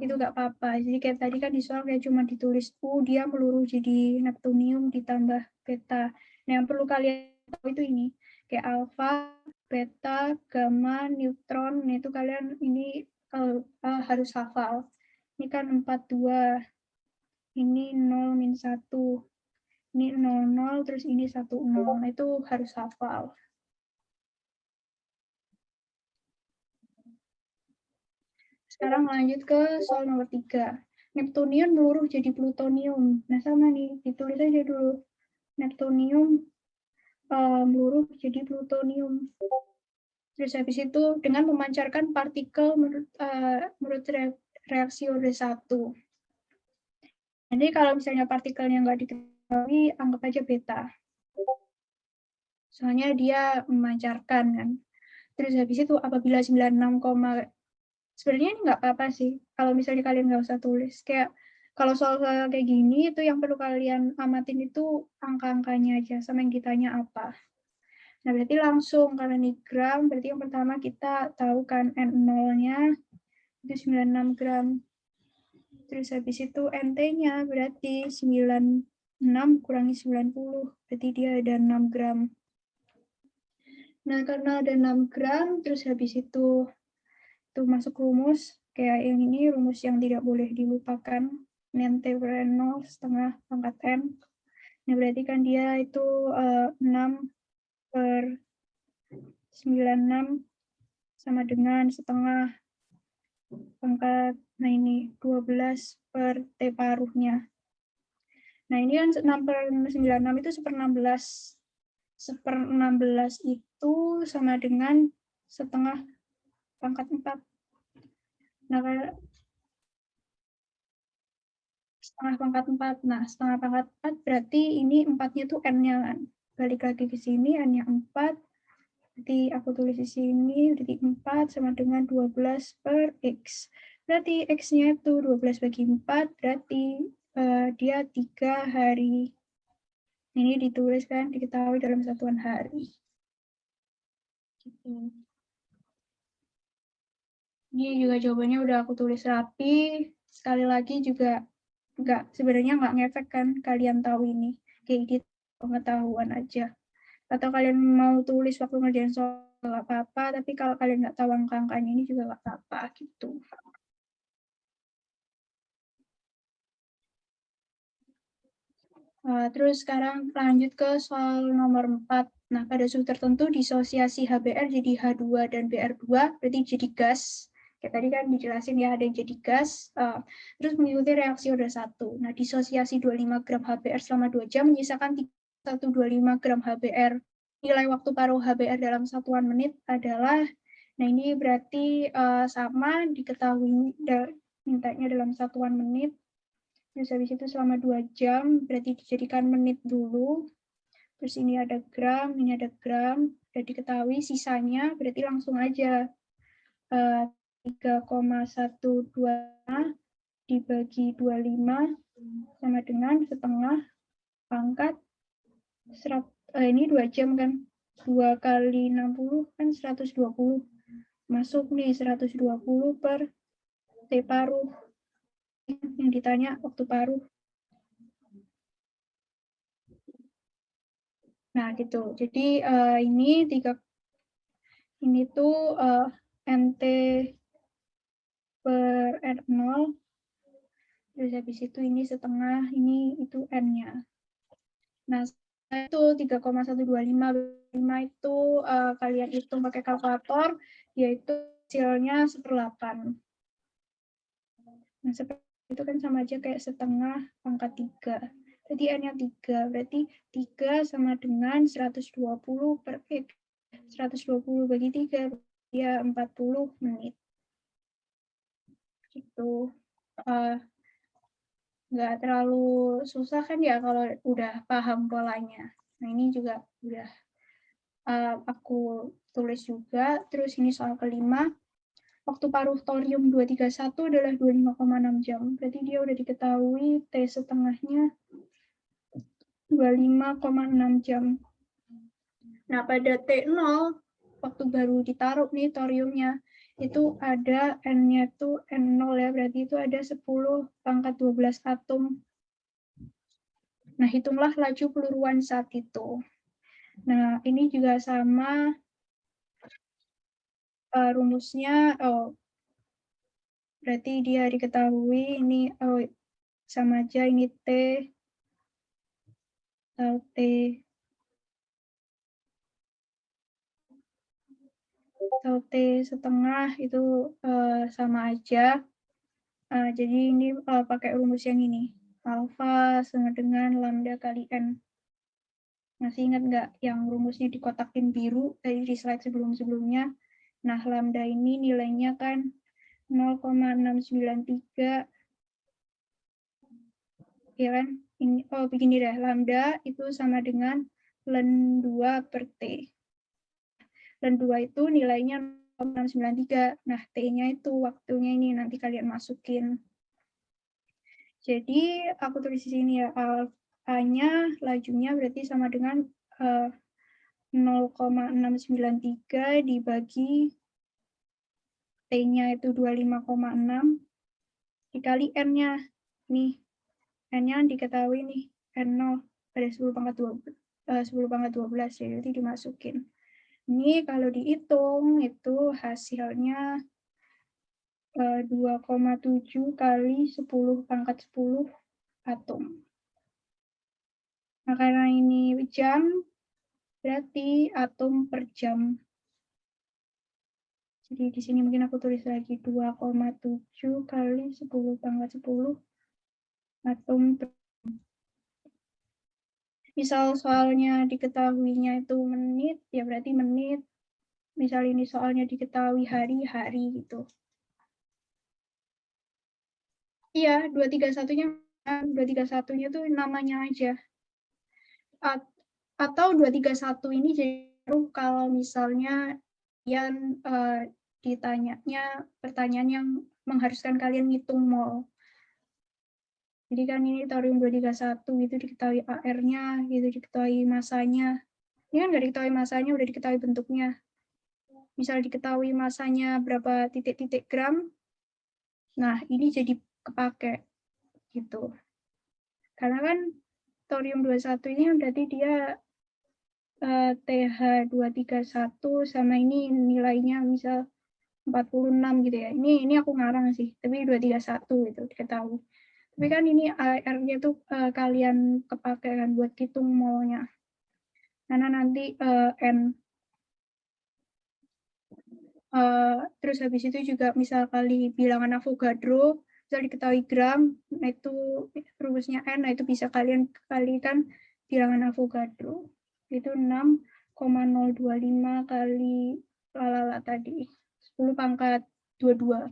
itu nggak apa-apa. Jadi kayak tadi kan di soal kayak cuma ditulis dia meluruh jadi neptunium ditambah beta. Nah, yang perlu kalian tahu itu ini. Kayak alfa, beta, gamma, neutron, nah itu kalian ini harus hafal. Ini kan 42, ini 0-1, ini 00, terus ini 10. Nah, itu harus hafal. Sekarang lanjut ke soal nomor 3. Neptunium meluruh jadi plutonium. Nah, sama nih, ditulis aja dulu. Neptunium meluruh jadi plutonium. Terus habis itu dengan memancarkan partikel menurut reaksi order 1. Jadi kalau misalnya partikelnya nggak diketahui, anggap aja beta. Soalnya dia memancarkan kan. Terus habis itu apabila 96, sebenarnya ini nggak apa-apa sih kalau misalnya kalian nggak usah tulis. Kayak kalau soal-soal kayak gini itu yang perlu kalian amatin itu angka-angkanya aja sama yang ditanya apa. Nah berarti langsung karena ini gram, berarti yang pertama kita tahu kan N0-nya itu 96 gram. Terus habis itu NT-nya berarti 96 kurangi 90, berarti dia ada 6 gram. Nah karena ada 6 gram, terus habis itu masuk rumus kayak yang ini, rumus yang tidak boleh dilupakan, N T per N0 setengah pangkat N. Nah berarti kan dia itu 6 per 96 sama dengan setengah pangkat, nah ini 12 per T paruhnya. Nah ini kan 6 per 96 itu 1/16. 1/16 itu sama dengan setengah pangkat 4. Nah, setengah pangkat 4. Nah, setengah pangkat 4 berarti ini 4-nya tuh N-nya kan. Balik lagi ke sini, N-nya 4. Berarti aku tulis di sini, berarti 4 sama dengan 12 per X. Berarti X-nya itu 12 bagi 4, berarti dia 3 hari. Ini ditulis kan, diketahui dalam satuan hari. Gitu. Ini juga jawabannya udah aku tulis rapi. Sekali lagi juga sebenarnya nggak ngefek kan kalian tahu ini. Kayak gitu pengetahuan aja. Atau kalian mau tulis waktu ngerjain soal nggak apa-apa, tapi kalau kalian nggak tahu angka-angkanya ini juga nggak apa-apa gitu. Terus sekarang lanjut ke soal nomor 4. Nah, pada suhu tertentu disosiasi HBr jadi H2 dan Br2, berarti jadi gas. Kayak tadi kan dijelasin ya, ada yang jadi gas, terus mengikuti reaksi order 1. Nah, disosiasi 25 gram HBr selama 2 jam menyisakan 125 gram HBr. Nilai waktu paruh HBr dalam satuan menit adalah, nah ini berarti sama diketahui, mintanya dalam satuan menit. Terus habis itu selama 2 jam, berarti dijadikan menit dulu. Terus ini ada gram, ini ada gram. Sudah diketahui sisanya, berarti langsung aja. 3,125 dibagi 25 sama dengan setengah pangkat. Ini 2 jam kan. 2 kali 60 kan 120. Masuk nih 120 per T paruh. Yang ditanya waktu paruh. Nah, gitu. Jadi ini tuh NT per R0. Terus habis itu ini setengah, ini itu N-nya. Nah, itu 3,125 itu kalian hitung pakai kalkulator, yaitu hasilnya 1/8. Nah, seperti itu kan sama aja kayak setengah pangkat 3. Jadi N-nya 3, berarti 3 sama dengan 120 per X. 120 bagi 3, ya 40 menit. Gitu. Nggak terlalu susah kan ya kalau udah paham polanya. Nah, ini juga udah aku tulis juga. Terus ini soal kelima. Waktu paruh thorium 231 adalah 25,6 jam. Berarti dia udah diketahui T setengahnya 25,6 jam. Nah, pada T0, waktu baru ditaruh nih thoriumnya, itu ada N-nya itu N0 ya, berarti itu ada 10 pangkat 12 atom. Nah, hitunglah laju peluruan saat itu. Nah, ini juga sama rumusnya, berarti dia diketahui, ini sama aja, ini T, atau T setengah itu sama aja. Jadi ini pakai rumus yang ini. Alfa sama dengan lambda kali N. Masih ingat nggak yang rumusnya dikotakin biru tadi di slide sebelum-sebelumnya? Nah, lambda ini nilainya kan 0,693. Ya kan? Ini, begini deh, lambda itu sama dengan ln 2 per T. Ln 2 itu nilainya 0,693. Nah, T-nya itu waktunya ini nanti kalian masukin. Jadi aku tulis di sini ya, alfanya lajunya berarti sama dengan 0,693 dibagi T-nya itu 25,6 dikali N-nya. Nih, N-nya diketahui nih, N0 pada 10 pangkat 12, jadi dimasukin. Ini kalau dihitung itu hasilnya 2,7 kali 10 pangkat 10 atom. Nah, karena ini jam, berarti atom per jam. Jadi di sini mungkin aku tulis lagi 2,7 kali 10 pangkat 10 atom per jam. Misal soalnya diketahuinya itu menit, ya berarti menit. Misal ini soalnya diketahui hari gitu. Iya, 231-nya tuh namanya aja. Atau 231 ini jadi kalau misalnya kalian ditanyanya pertanyaan yang mengharuskan kalian ngitung mol. Jadi kan ini thorium 231 itu diketahui AR-nya, gitu diketahui masanya. Ini kan nggak diketahui masanya, udah diketahui bentuknya. Misal diketahui masanya berapa titik-titik gram, nah ini jadi kepake gitu. Karena kan thorium 21 ini berarti dia TH231 sama ini nilainya misal 46 gitu ya. Ini aku ngarang sih, tapi 231 gitu diketahui. Tapi kan ini R-nya tuh kalian kepake kan buat hitung molnya. Karena nanti N. Terus habis itu juga misal kali bilangan Avogadro, misal diketahui gram, nah itu rumusnya N, nah itu bisa kalian kalikan bilangan Avogadro. Itu 6,025 kali lalala tadi, 10 pangkat 22.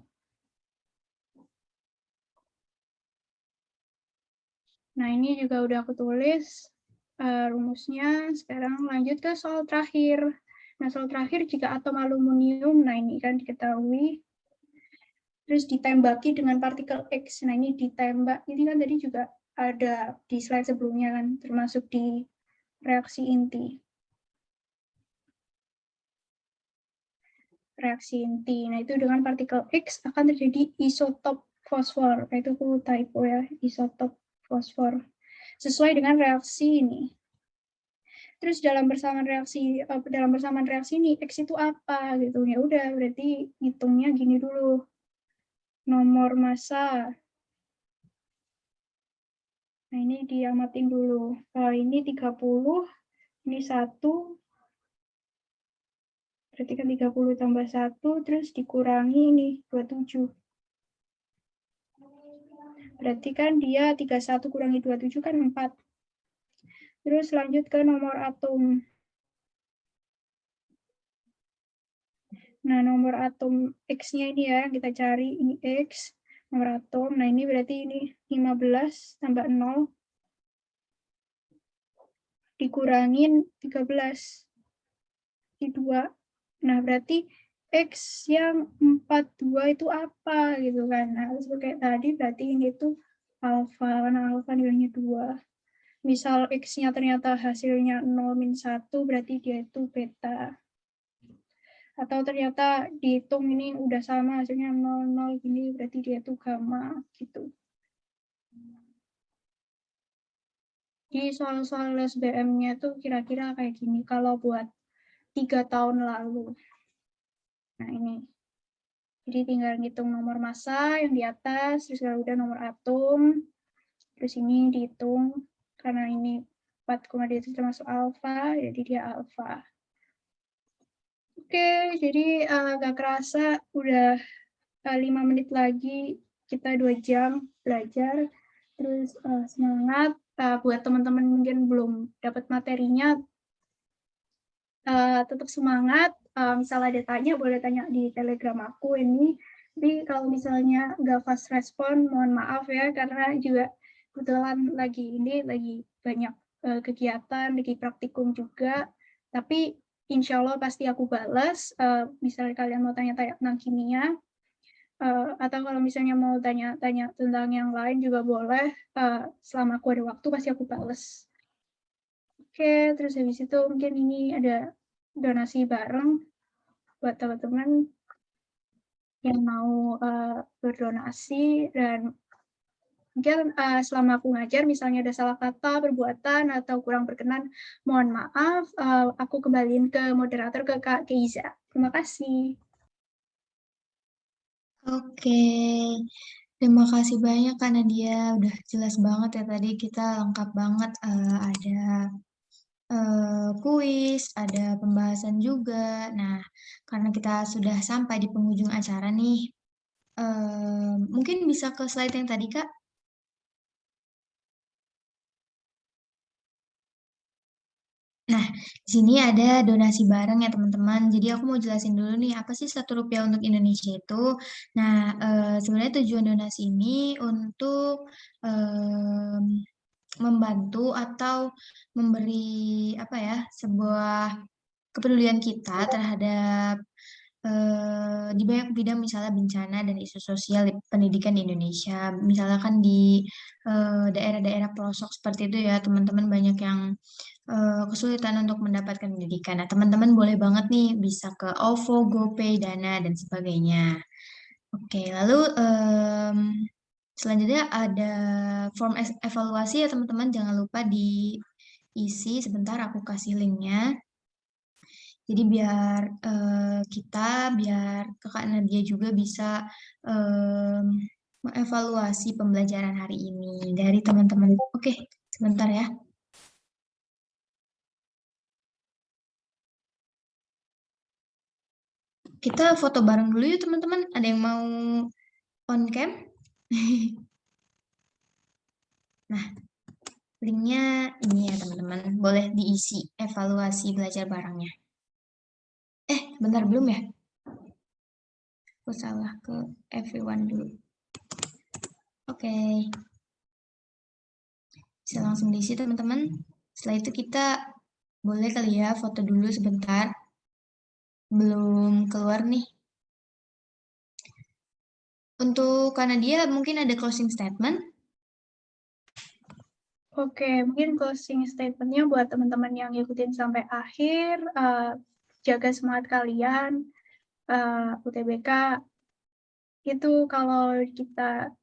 Nah, ini juga udah aku tulis rumusnya. Sekarang lanjut ke soal terakhir. Nah, soal terakhir jika atom aluminium, nah ini kan diketahui, terus ditembaki dengan partikel X. Nah, ini ditembak. Ini kan tadi juga ada di slide sebelumnya kan, termasuk di reaksi inti. Reaksi inti. Nah, itu dengan partikel X akan terjadi isotop fosfor. Nah, itu aku typo ya, isotop fosfor. Sesuai dengan reaksi ini. Terus dalam bersamaan reaksi ini X itu apa gitu. Ya udah berarti hitungnya gini dulu. Nomor massa. Nah, ini diamatin dulu. Kalau ini 30, ini 1. Berarti kan 30 tambah 1 terus dikurangi ini 27. Berarti kan dia 31 kurangi 27 kan 4. Terus lanjut ke nomor atom. Nah, nomor atom X-nya ini ya, kita cari ini X, nomor atom. Nah, ini berarti ini 15 tambah 0 dikurangin 13 di 2. Nah, berarti X yang 42 itu apa gitu kan. Nah, seperti tadi berarti ini tuh alfa, karena alfa nilainya 2. Misal X-nya ternyata hasilnya 0-1, berarti dia itu beta. Atau ternyata dihitung ini udah sama hasilnya 0, gini, berarti dia itu gamma gitu. Di soal-soal SBM-nya tuh kira-kira kayak gini kalau buat 3 tahun lalu. Nah, ini. Jadi tinggal ngitung nomor massa yang di atas, terus kalau udah nomor atom, terus ini dihitung, karena ini 4, itu termasuk alfa, jadi dia alfa. Oke, jadi gak kerasa udah 5 menit lagi kita 2 jam belajar. Terus semangat buat teman-teman mungkin belum dapat materinya, tetap semangat. Misal ada tanya, boleh tanya di Telegram aku ini. Tapi kalau misalnya nggak fast respon, mohon maaf ya, karena juga kebetulan lagi banyak kegiatan, lagi praktikum juga. Tapi insya Allah pasti aku balas. Misalnya kalian mau tanya-tanya tentang kimia, atau kalau misalnya mau tanya-tanya tentang yang lain juga boleh. Selama aku ada waktu pasti aku balas. Oke, terus habis itu mungkin ini ada donasi bareng buat teman-teman yang mau berdonasi, dan mungkin selama aku ngajar misalnya ada salah kata, perbuatan, atau kurang berkenan, mohon maaf. Aku kembaliin ke moderator, ke Kak Keiza. Terima kasih. Oke, terima kasih banyak Kak Nadia. Udah jelas banget ya tadi kita lengkap banget. Ada kuis, ada pembahasan juga. Nah, karena kita sudah sampai di penghujung acara nih, mungkin bisa ke slide yang tadi Kak. Nah, di sini ada donasi bareng ya teman-teman. Jadi aku mau jelasin dulu nih, apa sih Rp1 untuk Indonesia itu? Nah, sebenarnya tujuan donasi ini untuk membantu atau memberi apa ya, sebuah kepedulian kita terhadap di banyak bidang, misalnya bencana dan isu sosial di pendidikan di Indonesia. Misalnya kan di daerah-daerah pelosok seperti itu ya, teman-teman banyak yang kesulitan untuk mendapatkan pendidikan. Nah, teman-teman boleh banget nih bisa ke OVO, GoPay, Dana, dan sebagainya. Oke, lalu selanjutnya ada form evaluasi ya teman-teman. Jangan lupa isi, sebentar aku kasih linknya. Jadi biar biar Kakak Nadia juga bisa mengevaluasi pembelajaran hari ini dari teman-teman. Oke, sebentar ya. Kita foto bareng dulu yuk teman-teman. Ada yang mau on cam? Nah, linknya ini ya teman-teman. Boleh diisi evaluasi belajar barengnya. Bentar belum ya? Aku salah ke everyone dulu. Oke. Bisa langsung diisi teman-teman. Setelah itu kita boleh kali ya foto dulu sebentar. Belum keluar nih. Untuk karena dia mungkin ada closing statement. Oke, mungkin closing statement-nya buat teman-teman yang ngikutin sampai akhir, jaga semangat kalian, UTBK itu kalau kita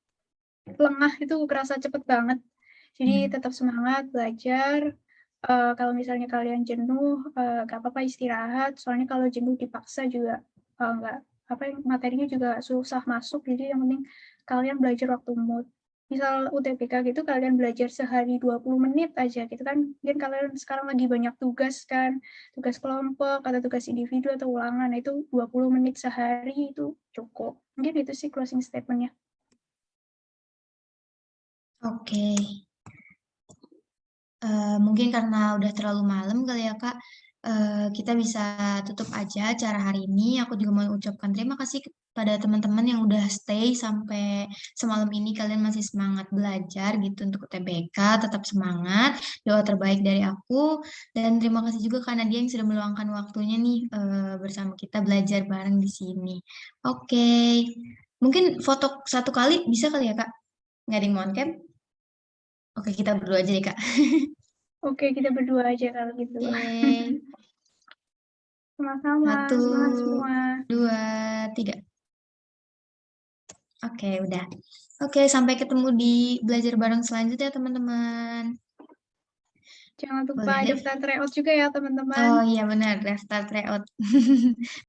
lengah itu kerasa cepet banget. Jadi tetap semangat belajar. Kalau misalnya kalian jenuh, gak apa-apa istirahat. Soalnya kalau jenuh dipaksa juga nggak materinya juga susah masuk. Jadi yang penting kalian belajar waktu mood. Misal UTBK gitu kalian belajar sehari 20 menit aja gitu kan. Mungkin kalian sekarang lagi banyak tugas kan, tugas kelompok atau tugas individu atau ulangan, itu 20 menit sehari itu cukup. Mungkin itu sih closing statement-nya. Oke. Mungkin karena udah terlalu malam kali ya Kak, kita bisa tutup aja acara hari ini. Aku juga mau ucapkan terima kasih kepada teman-teman yang udah stay sampai semalam ini. Kalian masih semangat belajar gitu untuk UTBK, tetap semangat. Doa terbaik dari aku. Dan terima kasih juga karena dia yang sudah meluangkan waktunya nih bersama kita belajar bareng di sini. Oke, mungkin foto satu kali bisa kali ya Kak? Nggak ada yang mau on cam? Oke, kita berdua aja deh Kak. Oke, kita berdua aja kalau gitu. Oke. Sama-sama, Satu, semangat semua. dua, tiga. Oke, udah. Oke, sampai ketemu di belajar bareng selanjutnya, teman-teman. Jangan lupa Boleh deh. daftar tryout juga ya, teman-teman. Oh iya benar, daftar tryout.